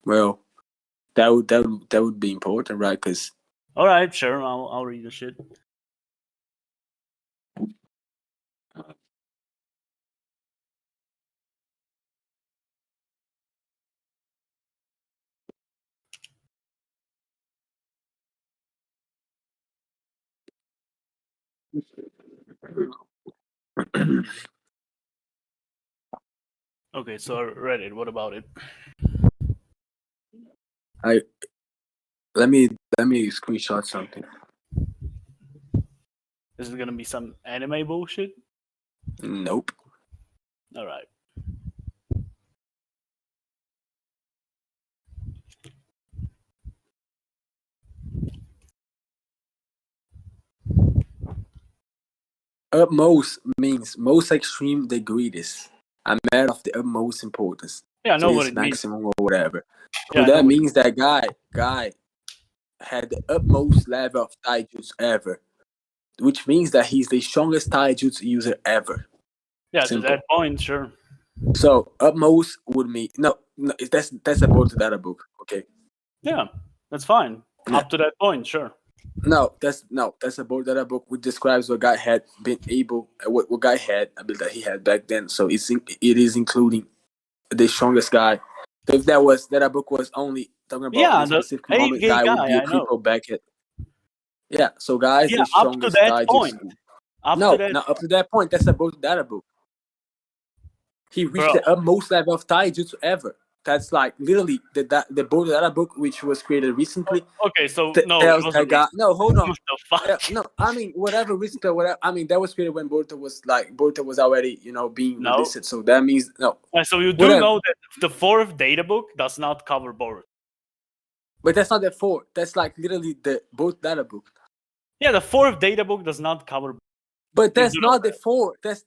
Speaker 1: Well, that would be important, right? Because
Speaker 2: All right, sure, I'll read the shit. Okay, so I read it. What about it?
Speaker 1: let me screenshot something.
Speaker 2: Is it gonna be some anime bullshit?
Speaker 1: Nope.
Speaker 2: All right.
Speaker 1: Utmost means most extreme degrees. A matter of the utmost importance.
Speaker 2: Yeah, I know
Speaker 1: So
Speaker 2: what
Speaker 1: it's
Speaker 2: it means.
Speaker 1: maximum or whatever.
Speaker 2: Yeah, I
Speaker 1: So
Speaker 2: know
Speaker 1: that
Speaker 2: what it
Speaker 1: means that guy had the utmost level of taijutsu ever, which means that he's the strongest taijutsu user ever.
Speaker 2: Yeah,
Speaker 1: Simple.
Speaker 2: to that point, sure.
Speaker 1: So utmost would mean no that's about the data book. Okay.
Speaker 2: Yeah, that's fine.
Speaker 1: Yeah.
Speaker 2: Up to that point, sure.
Speaker 1: No, that's about data book, which describes what guy had been able, what guy had ability that he had back then. So it is including the strongest guy. So if that book was only talking about
Speaker 2: Yeah,
Speaker 1: a
Speaker 2: the
Speaker 1: specific moment,
Speaker 2: 8K
Speaker 1: guy would be
Speaker 2: guy,
Speaker 1: a
Speaker 2: I know.
Speaker 1: cripple backhead. Yeah, so guys,
Speaker 2: Yeah,
Speaker 1: the
Speaker 2: up to
Speaker 1: strongest
Speaker 2: that
Speaker 1: taijutsu.
Speaker 2: point. Up
Speaker 1: No,
Speaker 2: to that.
Speaker 1: not up to that point. That's about the data book. He reached
Speaker 2: Bro.
Speaker 1: the utmost level of taijutsu ever. That's like literally the board data book, which was created recently.
Speaker 2: Okay, so no, it
Speaker 1: tells
Speaker 2: wasn't
Speaker 1: that guy. No, hold on.
Speaker 2: What the fuck?
Speaker 1: No, I mean whatever recently, whatever. I mean that was created when Boruto was already being
Speaker 2: No.
Speaker 1: released. So that means no.
Speaker 2: So you do
Speaker 1: Whatever.
Speaker 2: know that the fourth data book does not cover Boruto.
Speaker 1: But that's not the 4. That's like literally the both data book.
Speaker 2: Yeah, the fourth data book does not cover.
Speaker 1: But that's
Speaker 2: do know
Speaker 1: not the 4. That's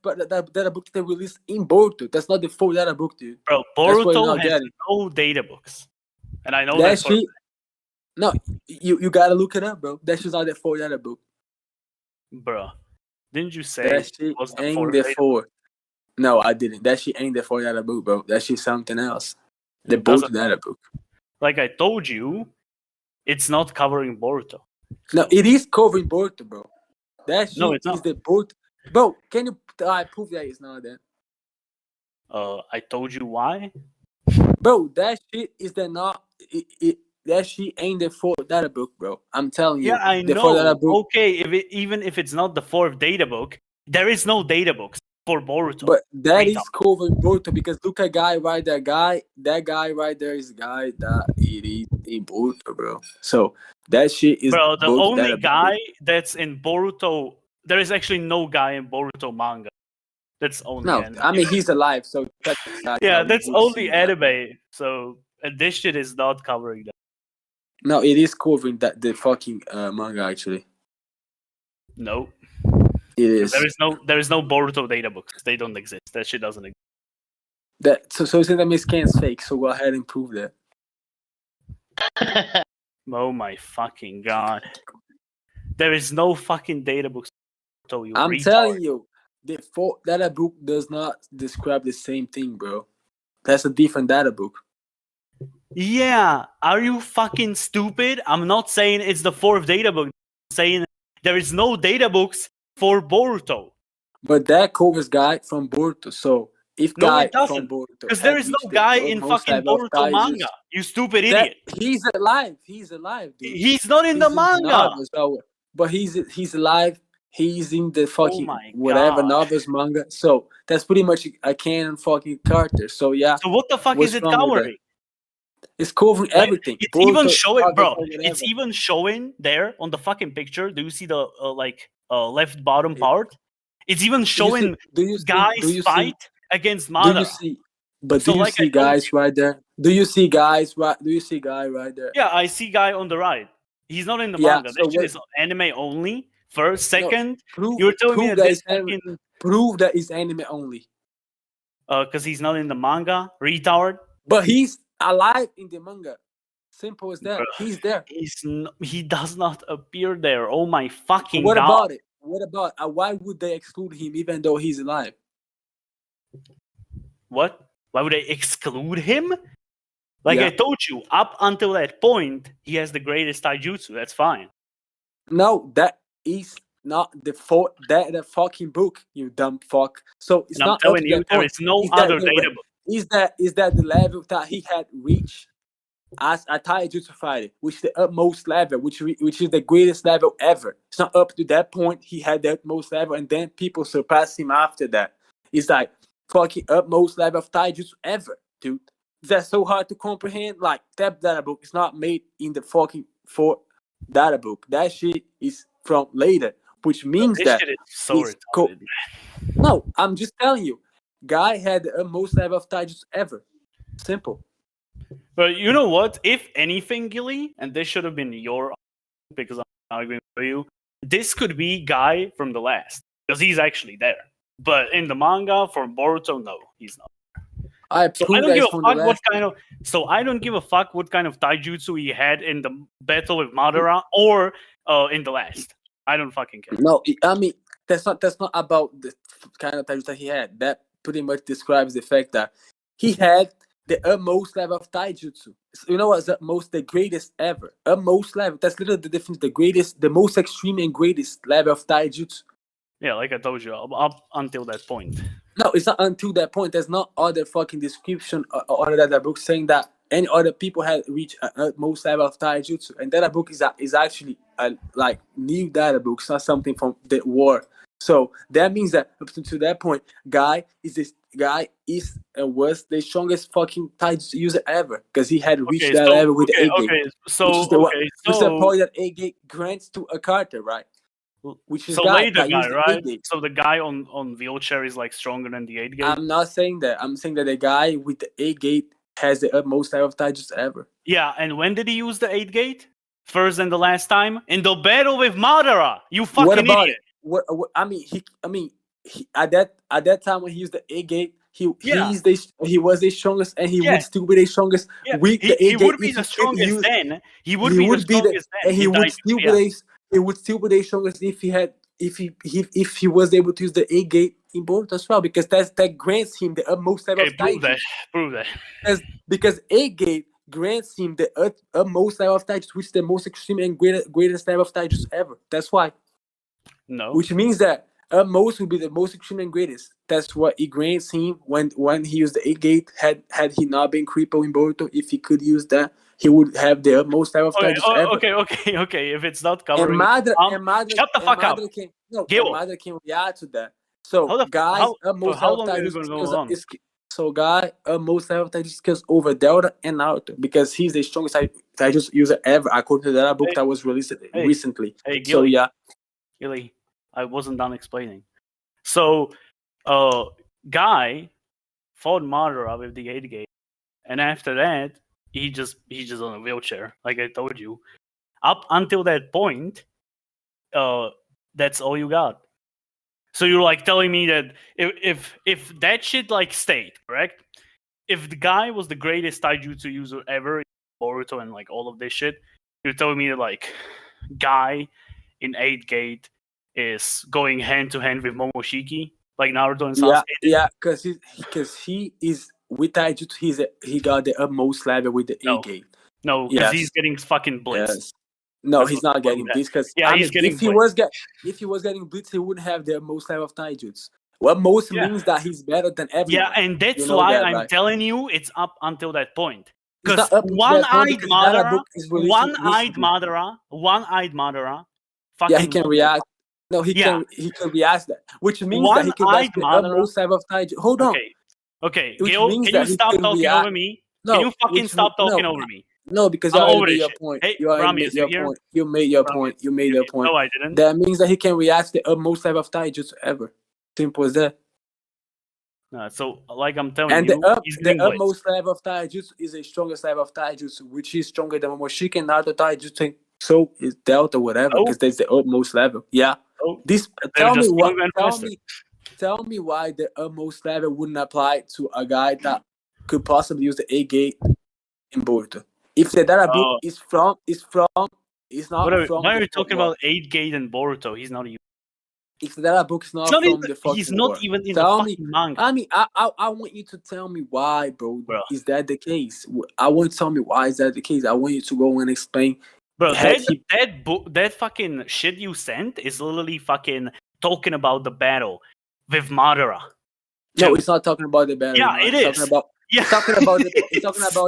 Speaker 1: but the data book they released in Boruto. That's not the 4 data book, dude.
Speaker 2: Bro,
Speaker 1: That's what you're
Speaker 2: Boruto
Speaker 1: not
Speaker 2: has
Speaker 1: getting.
Speaker 2: no data books, and I know
Speaker 1: That
Speaker 2: that. For,
Speaker 1: shit. No, you gotta look it up, bro. That's just not the 4 data book.
Speaker 2: bro, didn't you say
Speaker 1: That
Speaker 2: it
Speaker 1: shit
Speaker 2: was the
Speaker 1: ain't
Speaker 2: fourth
Speaker 1: the
Speaker 2: data?
Speaker 1: 4. No, I didn't. That shit ain't the 4 data book, bro. That shit something else. The
Speaker 2: It doesn't-
Speaker 1: both data book.
Speaker 2: Like I told you, it's not covering Boruto.
Speaker 1: No, it is covering Boruto, bro. That shit
Speaker 2: No, it's
Speaker 1: is
Speaker 2: not.
Speaker 1: the Boruto. Bro, can you prove that it's not that?
Speaker 2: I told you why.
Speaker 1: Bro, that shit is the not. That shit ain't the 4th data book, bro. I'm telling you.
Speaker 2: Yeah, I
Speaker 1: the 4th data
Speaker 2: know.
Speaker 1: book.
Speaker 2: Okay, even if it's not the fourth data book, there is no data books. for Boruto.
Speaker 1: But that is
Speaker 2: Retard.
Speaker 1: covering Boruto because look at guy right there, that guy right there is the guy that it is in Boruto, bro. So that shit is
Speaker 2: Bro, the
Speaker 1: Boruto
Speaker 2: only
Speaker 1: data book.
Speaker 2: guy that's in Boruto, there is actually no guy in Boruto manga. That's only
Speaker 1: No,
Speaker 2: anime.
Speaker 1: I mean he's alive, so
Speaker 2: Yeah, that's
Speaker 1: would
Speaker 2: only
Speaker 1: see that.
Speaker 2: anime. So and this shit is not covering that.
Speaker 1: No, it is covering that the fucking manga actually.
Speaker 2: No,
Speaker 1: It is.
Speaker 2: there is no Boruto data books. They don't exist. That shit doesn't exist.
Speaker 1: That so it's that Miss Can's fake. So go ahead and prove that.
Speaker 2: Oh my fucking god! There is no fucking data books. So you
Speaker 1: I'm
Speaker 2: retard.
Speaker 1: telling you, data book does not describe the same thing, bro. That's a different data book.
Speaker 2: Yeah, are you fucking stupid? I'm not saying it's the fourth data book. I'm saying there is no data books for Boruto.
Speaker 1: But that covers guy from Boruto. So if
Speaker 2: No,
Speaker 1: guy
Speaker 2: it doesn't.
Speaker 1: from Boruto,
Speaker 2: Because there is no guy in fucking Boruto manga. You stupid idiot.
Speaker 1: He's alive. He's alive, dude.
Speaker 2: He's not in the manga.
Speaker 1: Novels, but he's alive. He's in the fucking
Speaker 2: my
Speaker 1: whatever
Speaker 2: God.
Speaker 1: novels manga. So that's pretty much a canon fucking character. So yeah,
Speaker 2: So what the fuck
Speaker 1: what's
Speaker 2: is it
Speaker 1: wrong with
Speaker 2: covering?
Speaker 1: it's covering everything.
Speaker 2: It's
Speaker 1: Boruto,
Speaker 2: even showing,
Speaker 1: Naruto,
Speaker 2: bro.
Speaker 1: whatever.
Speaker 2: It's even showing there on the fucking picture. Do you see the left bottom part? It's even showing guys fight against Madara.
Speaker 1: Do you see? But
Speaker 2: So
Speaker 1: do you
Speaker 2: like I
Speaker 1: see
Speaker 2: told
Speaker 1: guys right there? Do you see guys? Right? Do you see guy right there?
Speaker 2: Yeah, I see guy on the right. He's not in the
Speaker 1: Yeah,
Speaker 2: manga.
Speaker 1: so
Speaker 2: That shit is anime only. First, second,
Speaker 1: Prove,
Speaker 2: you're telling me
Speaker 1: prove
Speaker 2: that
Speaker 1: that
Speaker 2: this
Speaker 1: it's anime,
Speaker 2: fucking
Speaker 1: prove that it's anime only.
Speaker 2: because he's not in the manga, retard.
Speaker 1: But he's alive in the manga. Simple as that.
Speaker 2: Bruh.
Speaker 1: He's there.
Speaker 2: He does not appear there. Oh my fucking
Speaker 1: What
Speaker 2: god!
Speaker 1: about it? What about why would they exclude him even though he's alive?
Speaker 2: What? Why would they exclude him? Like
Speaker 1: Yeah.
Speaker 2: I told you, up until that point, he has the greatest taijutsu. That's fine.
Speaker 1: No, that is not the fucking book, you dumb fuck. So it's
Speaker 2: And I'm
Speaker 1: not up
Speaker 2: telling
Speaker 1: to
Speaker 2: you,
Speaker 1: that
Speaker 2: there
Speaker 1: point.
Speaker 2: is no
Speaker 1: Is that
Speaker 2: other
Speaker 1: the
Speaker 2: data
Speaker 1: way-
Speaker 2: book.
Speaker 1: Is that the level that he had reached as a taijutsu fighter, which is the utmost level, which is the greatest level ever. It's not up to that point. He had the utmost level, and then people surpass him after that. It's like fucking utmost level of taijutsu ever, dude. That's so hard to comprehend. Like that data book is not made in the fucking data book. That shit is from later, which means
Speaker 2: This
Speaker 1: that
Speaker 2: shit is so
Speaker 1: it's co-
Speaker 2: retarded.
Speaker 1: no, I'm just telling you, guy had the utmost level of taijutsu ever. Simple.
Speaker 2: But you know what? If anything, Gilly, and this should have been your because I'm arguing for you, this could be Guy from the last because he's actually there. But in the manga for Boruto, no, he's not. So I don't give a fuck what kind of. So I don't give a fuck what kind of taijutsu he had in the battle with Madara or in the last. I don't fucking care.
Speaker 1: No, I mean that's not about the kind of taijutsu he had. That pretty much describes the fact that he had the utmost level of taijutsu. You know what's the greatest ever? Utmost level. That's literally the difference. The greatest, the most extreme and greatest level of taijutsu.
Speaker 2: Yeah, like I told you, up until that point.
Speaker 1: No, it's not until that point. There's not other fucking description or that book saying that any other people had reached utmost level of taijutsu. And that book is actually like new data book. It's not something from the war. So that means that up to that point, Guy and was the strongest fucking taijutsu user ever because he had reached that level with the A-Gate.
Speaker 2: Okay, so
Speaker 1: which is the point that A-Gate grants to a character, right? Which is
Speaker 2: so
Speaker 1: guy
Speaker 2: later guy, right?
Speaker 1: A-Gate.
Speaker 2: So the guy on wheelchair is like stronger than the 8 gate.
Speaker 1: I'm not saying that. I'm saying that the guy with the 8 gate has the utmost level of taijutsu ever.
Speaker 2: Yeah, and when did he use the 8 gate? First and the last time in the battle with Madara. You fucking
Speaker 1: what about
Speaker 2: idiot.
Speaker 1: it? What I mean, he at that time when he used the 8 gate, he was the strongest, and he would still be the strongest.
Speaker 2: Yeah.
Speaker 1: With the 8 gate,
Speaker 2: he would be the strongest then. He would be the strongest then.
Speaker 1: And he would still be he would still be the strongest if he was able to use the 8 gate in Boruto as well, because that grants him the utmost level of taijutsu.
Speaker 2: Prove that.
Speaker 1: Because 8 gate grants him the utmost level of taijutsu, which is the most extreme and greatest level of taijutsu ever. That's why.
Speaker 2: No.
Speaker 1: Which means that utmost would be the most extreme and greatest. That's what it grants him when he used the 8 gate. Had he not been crippled in Boruto, if he could use that, he would have the utmost level of taijutsu ever.
Speaker 2: Okay. If it's not covering,
Speaker 1: and Madara,
Speaker 2: shut the fuck up.
Speaker 1: Madara can react to that. So
Speaker 2: How the
Speaker 1: guys,
Speaker 2: for how long are you gonna go on?
Speaker 1: So guy, most level taijutsu skills over Delta and Naruto because he's the strongest taijutsu user ever according to that book that was released recently.
Speaker 2: Hey,
Speaker 1: so
Speaker 2: Gilly.
Speaker 1: yeah,
Speaker 2: Gilly, I wasn't done explaining. So, Guy fought Madara with the 8 gate, and after that, he just on a wheelchair, like I told you. Up until that point, that's all you got. So you're like telling me that if that shit like stayed, correct? If the guy was the greatest taijutsu user ever in Boruto and like all of this shit, you're telling me that like Guy in 8 gate is going hand to hand with Momoshiki, like Naruto and Sasuke.
Speaker 1: Yeah, because he is with taijutsu. He got the utmost level with the 8 gate.
Speaker 2: No, because he's getting fucking blitzed.
Speaker 1: Yes. No,
Speaker 2: That's
Speaker 1: he's
Speaker 2: what-
Speaker 1: not getting blitzed because
Speaker 2: he's getting
Speaker 1: if he was getting blitzed, he wouldn't have the most level of taijutsu. What most means that he's better than everyone.
Speaker 2: Yeah, and that's
Speaker 1: You know
Speaker 2: why
Speaker 1: that,
Speaker 2: I'm
Speaker 1: right?
Speaker 2: telling you it's up until that point.
Speaker 1: It's
Speaker 2: Because
Speaker 1: not up until that point because that book is released
Speaker 2: one-eyed Madara, fucking
Speaker 1: yeah, he can react. No, he can react that, which means that he can react the utmost level of taijutsu. Hold on.
Speaker 2: Okay,
Speaker 1: Which
Speaker 2: Gil,
Speaker 1: means
Speaker 2: can
Speaker 1: that
Speaker 2: you
Speaker 1: he
Speaker 2: stop
Speaker 1: can
Speaker 2: talking
Speaker 1: react-
Speaker 2: over me?
Speaker 1: No,
Speaker 2: Can you fucking
Speaker 1: which
Speaker 2: stop
Speaker 1: mean-
Speaker 2: talking
Speaker 1: no,
Speaker 2: over me?
Speaker 1: No, because
Speaker 2: I'm
Speaker 1: you
Speaker 2: over
Speaker 1: already made
Speaker 2: this
Speaker 1: your
Speaker 2: shit.
Speaker 1: point.
Speaker 2: Hey,
Speaker 1: You already
Speaker 2: Rami,
Speaker 1: made
Speaker 2: is you
Speaker 1: your
Speaker 2: here?
Speaker 1: point. You made your
Speaker 2: Rami,
Speaker 1: point. You made your point.
Speaker 2: No, I didn't.
Speaker 1: That means that he can react the utmost level of taijutsu ever. Simple as that.
Speaker 2: No, so, like I'm telling
Speaker 1: And
Speaker 2: you, he's
Speaker 1: the
Speaker 2: getting blitzed.
Speaker 1: utmost level of taijutsu is the strongest level of taijutsu, which is stronger than Momoshiki and Naruto taijutsu. So is Delta whatever,
Speaker 2: Oh.
Speaker 1: because that's the utmost level. Yeah.
Speaker 2: Oh,
Speaker 1: This
Speaker 2: they're
Speaker 1: tell me
Speaker 2: just
Speaker 1: what
Speaker 2: stronger and faster.
Speaker 1: tell me why the utmost level wouldn't apply to a guy that could possibly use the A gate in Boruto. If the data book is not
Speaker 2: Why are you talking about 8 gate and Boruto? He's not even.
Speaker 1: if the data book is not from the fucking
Speaker 2: he's not
Speaker 1: world.
Speaker 2: even in the
Speaker 1: Tell
Speaker 2: fucking
Speaker 1: me,
Speaker 2: manga.
Speaker 1: I mean, I want you to tell me why, bro. Is that the case? I want you to tell me why is that the case. I want you to go and explain.
Speaker 2: Bro, that fucking shit you sent is literally fucking talking about the battle with Madara.
Speaker 1: No, it's not talking about the battle.
Speaker 2: Yeah, it is.
Speaker 1: It's talking about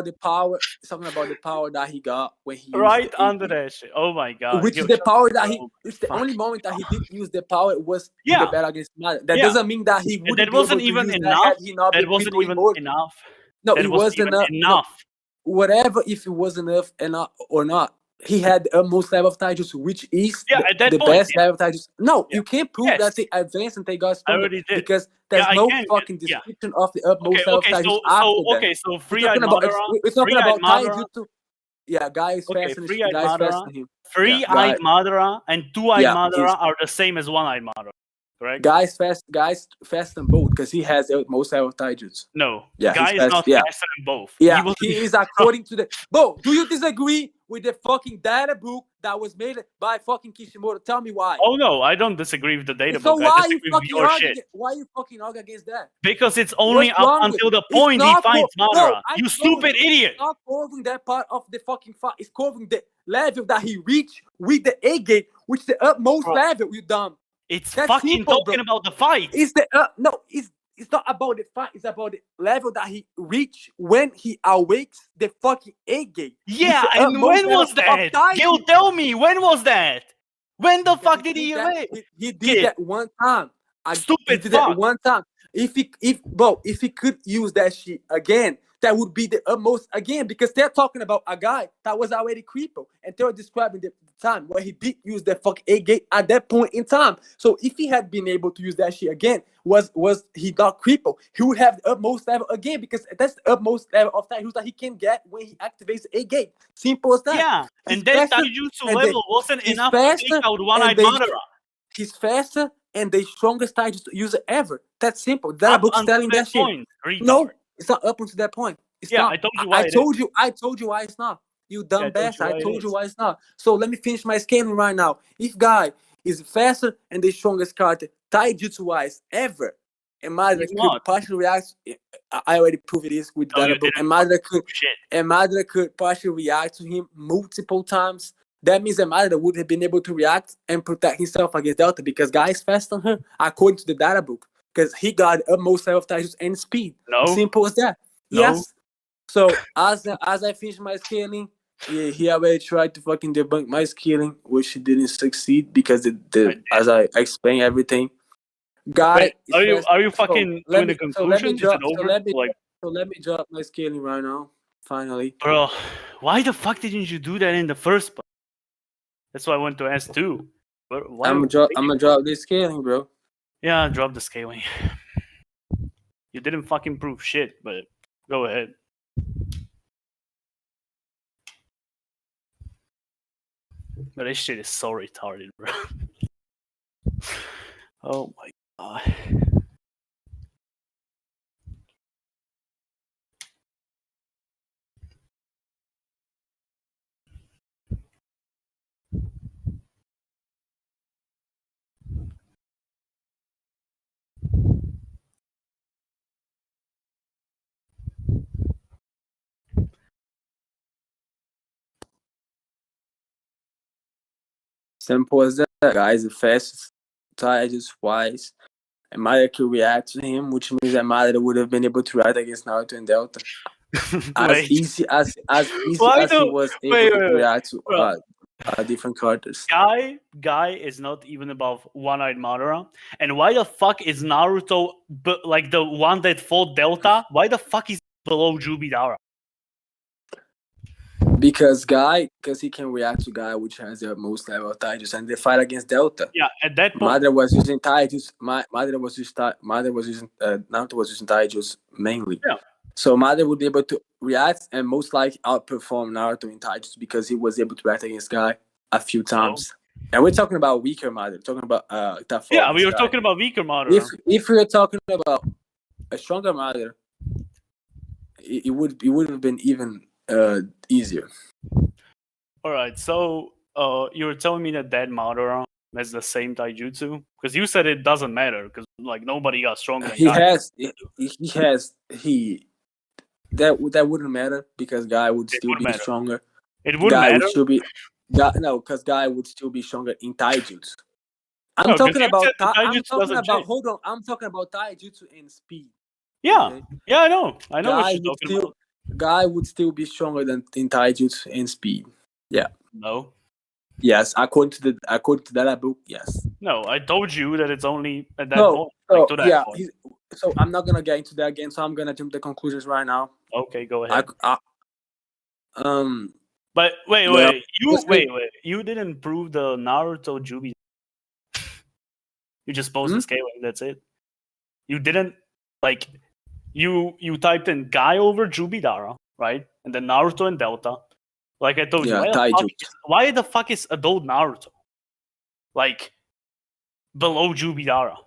Speaker 1: the power. It's talking about the power that he got when he used
Speaker 2: right
Speaker 1: the
Speaker 2: under that shit. Oh my god!
Speaker 1: Which is the power that it's the only moment that he did use the power was in the battle against Madara. That doesn't mean that he wouldn't be able to use that had he not been
Speaker 2: wasn't even enough.
Speaker 1: No, it wasn't enough. No, whatever, if it was enough or not. He had the utmost level of taijutsu, which is the best level of taijutsu. No, you can't prove that they advanced and they got stronger because there's no fucking description of the utmost level of taijutsu after that.
Speaker 2: So Free-Eyed Madara.
Speaker 1: We're talking about taijutsu. Yeah, guy is faster than him.
Speaker 2: Free-Eyed Madara and Two-Eyed Madara are the same as One-Eyed Madara, correct?
Speaker 1: Guys faster than both because he has the most level of taijutsu.
Speaker 2: No, Guy is not faster than both.
Speaker 1: Yeah, he is according to the. Bro, do you disagree with the fucking data book that was made by fucking Kishimoto? Tell me why.
Speaker 2: Oh no, I don't disagree with the data
Speaker 1: so
Speaker 2: book.
Speaker 1: Why you fucking argue against that?
Speaker 2: Because it's only up until the point he finds Madara. You stupid idiot!
Speaker 1: It's not covering that part of the fucking fight. It's covering the level that he reached with the A gate, which is the utmost level. You dumb.
Speaker 2: It's that's fucking simple, talking about the fight.
Speaker 1: It's the it's not about the fight. It's about the level that he reached when he awakes the fucking A gate.
Speaker 2: Yeah, and when was that? Gil, tell me, when was that? When the fuck did he awake?
Speaker 1: He did that one time.
Speaker 2: Stupid
Speaker 1: he did
Speaker 2: fuck.
Speaker 1: That one time. If he could use that shit again, that would be the utmost again because they're talking about a guy that was already crippled and they're describing the time where he did use the fucking A gate at that point in time. So if he had been able to use that shit again, was he got crippled, he would have the utmost level again because that's the utmost level of taijutsu that he can get when he activates the A gate. Simple as that.
Speaker 2: Yeah, and that taijutsu level wasn't enough to take out One-Eyed Madara.
Speaker 1: He's faster and the strongest taijutsu user ever. That's simple. That book's telling that shit. No, it's not up until that point. It's not. I told you why it's not. You dumb bastard. I told you why it's not. So let me finish my scaling right now. If Guy is faster and the strongest character, taijutsu-wise, ever, and Madara could partially react. I already proved it is with that book. And Madara could partially react to him multiple times. That means that Madara would have been able to react and protect himself against Delta because Guy is faster than her, according to the data book. Because he got utmost level of taijutsu and speed.
Speaker 2: No.
Speaker 1: Simple as that.
Speaker 2: No.
Speaker 1: Yes. So as I finish my scaling, he already tried to fucking debunk my scaling, which he didn't succeed because as I explained everything. Guy,
Speaker 2: Wait, are you fucking doing a conclusion? Is it over?
Speaker 1: So let me drop my scaling right now. Finally,
Speaker 2: bro, why the fuck didn't you do that in the first place? That's why I went to ask too.
Speaker 1: I'm gonna drop this scaling, bro.
Speaker 2: Yeah, drop the scaling. You didn't fucking prove shit, but go ahead. But this shit is so retarded, bro. Oh my god.
Speaker 1: Simple as that. Guy is the fastest Taijutsu wise. And Madara could react to him, which means that Madara would have been able to react against Naruto and Delta. As easy as he was able to react to different characters.
Speaker 2: Guy is not even above One-Eyed Madara. And why the fuck is Naruto like the one that fought Delta? Why the fuck is he below Juubidara?
Speaker 1: Because he can react to Guy, which has the most level of Taijutsu, and they fight against Delta.
Speaker 2: Yeah, at that point,
Speaker 1: Madara was using Taijutsu. Naruto was using Taijutsu mainly.
Speaker 2: Yeah.
Speaker 1: So Madara would be able to react and most likely outperform Naruto in Taijutsu because he was able to react against Guy a few times. And we're talking about weaker Madara. Talking about tough.
Speaker 2: Yeah, we were talking about weaker Madara.
Speaker 1: If we were talking about a stronger Madara, it would have been even easier.
Speaker 2: All right, so you were telling me that Madara has the same taijutsu because you said it doesn't matter because like nobody got stronger. Than
Speaker 1: That wouldn't matter because Guy would still be stronger.
Speaker 2: It wouldn't matter.
Speaker 1: Because Guy would still be stronger in taijutsu. I'm talking about taijutsu and speed.
Speaker 2: Yeah, okay? Yeah, I know what you're talking about.
Speaker 1: Guy would still be stronger than in taijutsu and speed. Yeah.
Speaker 2: No.
Speaker 1: Yes, according to that book, yes.
Speaker 2: No, I told you that it's only at that point. Point.
Speaker 1: So I'm not gonna get into that again. So I'm gonna jump to conclusions right now.
Speaker 2: Okay, go ahead. But wait. You didn't prove the Naruto Juubidara. You just posted scaling. That's it. You didn't like. You typed in Guy over Juubidara, right? And then Naruto and Delta. Like I told you, why the fuck is adult Naruto like below Juubidara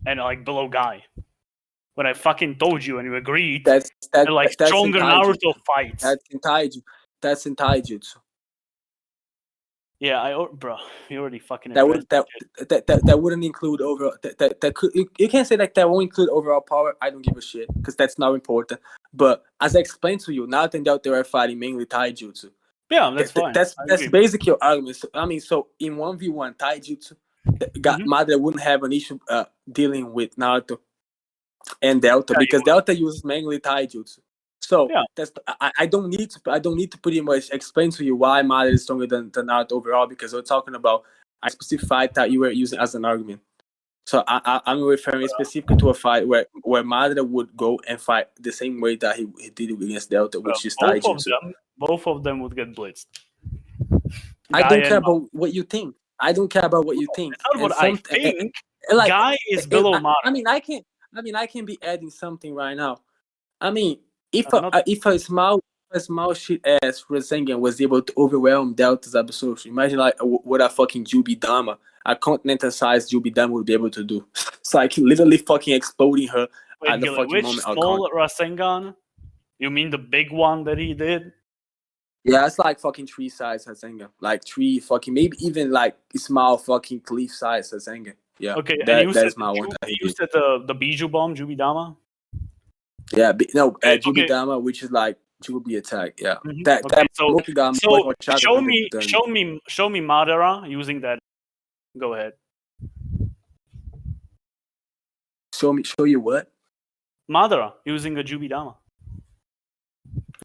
Speaker 2: and like below Guy? When I fucking told you and you agreed, that's stronger Naruto fights.
Speaker 1: That's in taijutsu.
Speaker 2: Yeah, bro, you already fucking.
Speaker 1: That wouldn't include overall. You can't say like that won't include overall power. I don't give a shit because that's not important. But as I explained to you, Naruto and Delta are fighting mainly taijutsu.
Speaker 2: Yeah, that's fine.
Speaker 1: That's basically your argument. So, I mean, so in 1v1 taijutsu, Madara wouldn't have an issue dealing with Naruto and Delta because Delta uses mainly taijutsu. So I don't need to pretty much explain to you why Madara is stronger than Naruto overall because we're talking about a specific fight that you were using as an argument. So I'm referring specifically to a fight where Madara would go and fight the same way that he did against Delta, which is taijutsu.
Speaker 2: Both of them would get blitzed.
Speaker 1: I don't care about what you think. That's not what
Speaker 2: I think. Guy is below Madara.
Speaker 1: I mean, I can be adding something right now. I mean, if a small shit ass Rasengan was able to overwhelm Delta's absorption, imagine like what a fucking Juubidara, a continental sized Juubidara would be able to do. It's like literally fucking exploding her at the fucking
Speaker 2: which
Speaker 1: moment.
Speaker 2: Small Rasengan? You mean the big one that he did?
Speaker 1: Yeah, it's like fucking tree size Rasengan. Like tree fucking maybe even like small fucking cliff size Rasengan. Yeah.
Speaker 2: Okay,
Speaker 1: that is my one.
Speaker 2: You said the Biju Bomb, Juubidara?
Speaker 1: Yeah, Juubidara, which is like Juubi attack. Yeah,
Speaker 2: show me Madara using that. Go ahead.
Speaker 1: Show you what?
Speaker 2: Madara using a Juubidara.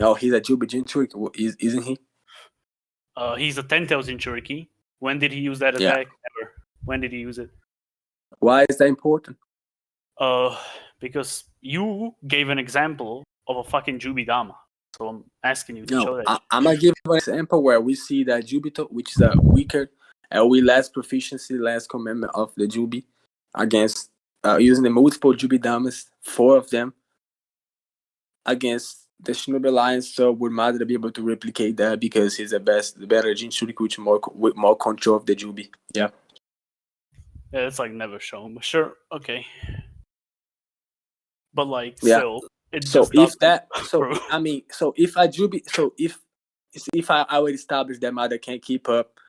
Speaker 1: Oh, he's a Juubi Jinchuriki, isn't he?
Speaker 2: He's a 10,000 Jinchuriki. When did he use that attack? Never. When did he use it?
Speaker 1: Why is that important?
Speaker 2: Because you gave an example of a fucking Juubidama. So I'm asking you to show that.
Speaker 1: I'm gonna give an example where we see that Jubito, which is a weaker, we less proficiency, less commitment of the Jubi against using the multiple Jubidamas, 4 of them against the Shinobi Alliance. So would Madara be able to replicate that because he's the better Jinchuriki with more control of the Jubi. Yeah.
Speaker 2: Yeah, it's like never shown, but sure, okay. But like
Speaker 1: Yeah.
Speaker 2: still, it
Speaker 1: So
Speaker 2: just
Speaker 1: if
Speaker 2: doesn't
Speaker 1: that, so
Speaker 2: prove.
Speaker 1: I mean, so if I Jubi, so if I already established that Madara can't keep up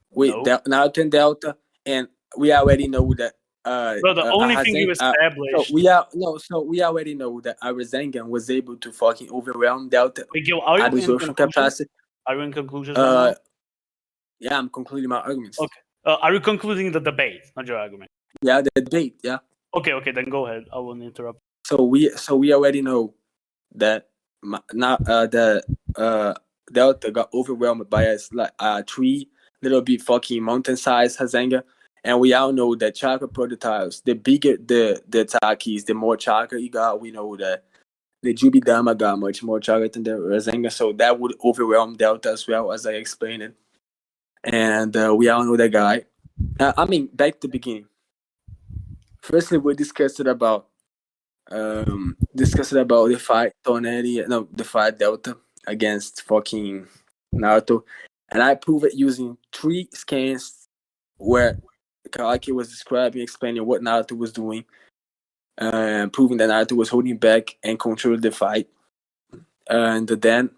Speaker 1: with
Speaker 2: No.
Speaker 1: Naruto and Delta, and we already know that.
Speaker 2: Bro, the only thing you established.
Speaker 1: So we already know that our Rasengan was able to fucking overwhelm Delta
Speaker 2: Wait, Gil, are you in
Speaker 1: absorption
Speaker 2: conclusion?
Speaker 1: capacity.
Speaker 2: Are you in conclusions right now?
Speaker 1: Yeah, I'm concluding my arguments.
Speaker 2: Okay. Are you concluding the debate, not your argument?
Speaker 1: Yeah, the debate. Yeah.
Speaker 2: Okay, then go ahead. I won't interrupt.
Speaker 1: So we already know that Delta got overwhelmed by a 3 little bit fucking mountain-sized Rasengan. And we all know that chakra prototypes, the bigger the attack is, the more chakra you got. We know that the Juubidama got much more chakra than the Rasengan, so that would overwhelm Delta as well, as I explained it. And we all know that guy. I mean, back to the beginning. Firstly, we discussed about the fight the fight Delta against fucking Naruto, and I proved it using 3 scans where Kawaki was describing, explaining what Naruto was doing, proving that Naruto was holding back and controlling the fight. And then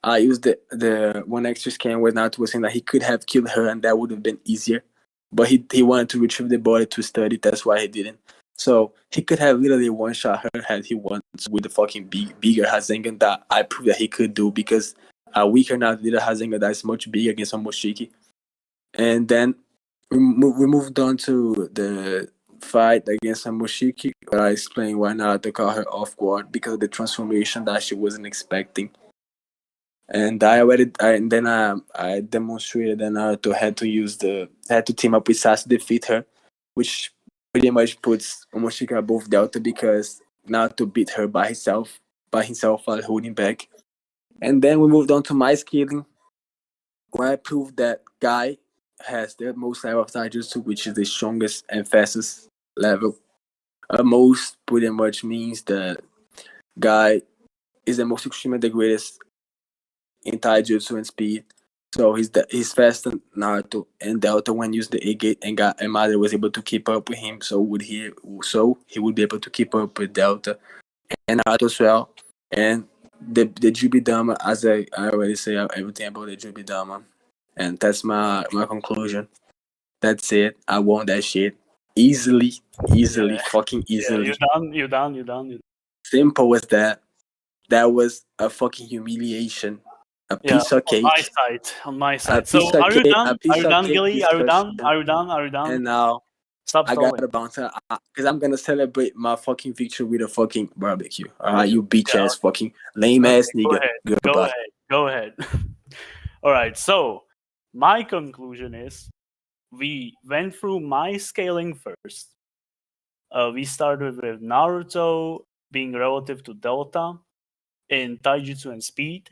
Speaker 1: I used the one extra scan where Naruto was saying that he could have killed her and that would have been easier. But he wanted to retrieve the body to study, that's why he didn't. So he could have literally one-shot her had he wanted with the fucking bigger Rasengan that I proved that he could do, because a weaker Naruto did a Rasengan that's much bigger against a Moshiki. And then we moved on to the fight against Samoshiki, where I explained why Naruto caught her off guard because of the transformation that she wasn't expecting. And I demonstrated that Naruto had to team up with Sasuke to defeat her, which pretty much puts Momoshiki above Delta because Naruto beat her by himself while holding back. And then we moved on to my scaling, where I proved that Guy has the most level of Taijutsu, which is the strongest and fastest level. Most pretty much means that Guy is the most extreme and the greatest in Taijutsu and speed. So he's faster than Naruto and Delta when using the A-Gate, and Madara was able to keep up with him. So he would be able to keep up with Delta and Naruto as well. And the Juubidama, as I already say everything about the Juubidama. And that's my conclusion. That's it. I won that shit easily, fucking easily.
Speaker 2: Yeah, you're done.
Speaker 1: Simple as that. That was a fucking humiliation. A piece of cake.
Speaker 2: On my side. So are you done? Are you done, Gilly? Are you done?
Speaker 1: And now
Speaker 2: stop
Speaker 1: I got a bouncer because I'm gonna celebrate my fucking victory with a fucking barbecue. Alright, you bitch ass fucking lame ass nigga.
Speaker 2: Go ahead. Alright, so my conclusion is we went through my scaling first. We started with Naruto being relative to Delta in Taijutsu and speed,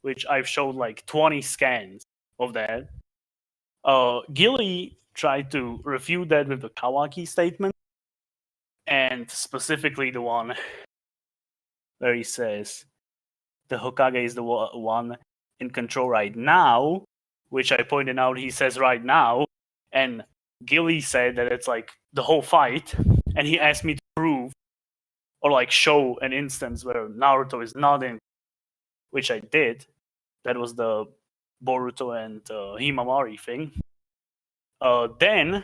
Speaker 2: which I've showed like 20 scans of that. Gilly tried to refute that with the Kawaki statement, and specifically the one where he says the Hokage is the one in control right now, which I pointed out he says right now, and Gilly said that it's like the whole fight, and he asked me to prove or like show an instance where Naruto is not in, which I did. That was the Boruto and Himamari thing. Then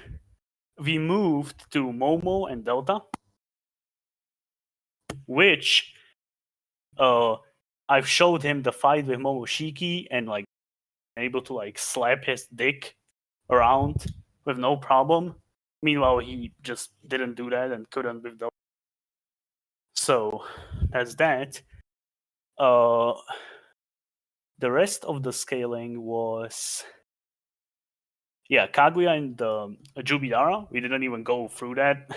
Speaker 2: we moved to Momo and Delta, which I've showed him the fight with Momoshiki and like able to like slap his dick around with no problem. Meanwhile, he just didn't do that and couldn't with Delta. So that's that. The rest of the scaling was yeah, Kaguya and Juubidara, we didn't even go through that.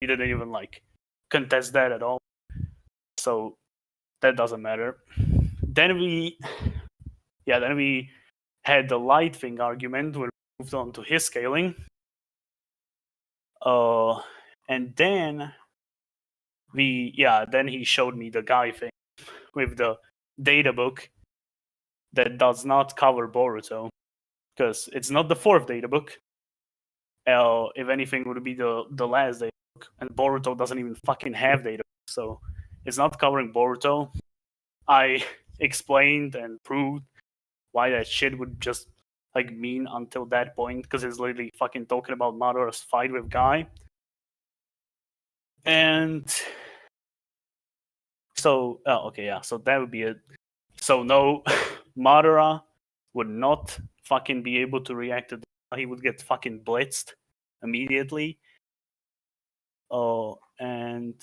Speaker 2: We didn't even like contest that at all. So that doesn't matter. Then we had the light thing argument where we moved on to his scaling. And then then he showed me the guy thing with the data book that does not cover Boruto because it's not the fourth data book. If anything, it would be the last data book, and Boruto doesn't even fucking have data book, so it's not covering Boruto. I explained and proved why that shit would just like mean until that point because it's literally fucking talking about Madara's fight with Guy. And so so that would be it. So no, Madara would not fucking be able to react to that. He would get fucking blitzed immediately. Oh, and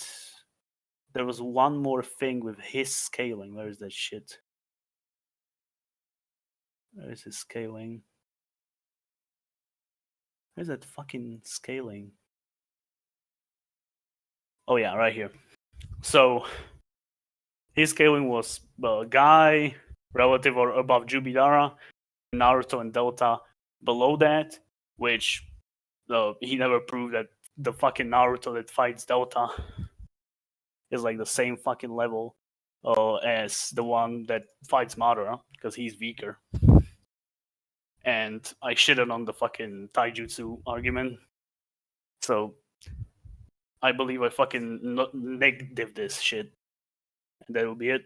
Speaker 2: there was one more thing with his scaling. Where is that shit? Where is his scaling? Where's that fucking scaling? Oh yeah, right here. So his scaling was Guy, relative or above Juubidara, Naruto and Delta below that, which he never proved that the fucking Naruto that fights Delta is like the same fucking level as the one that fights Madara, because he's weaker. And I shitted on the fucking taijutsu argument. So I believe I fucking negative this shit. And that will be it.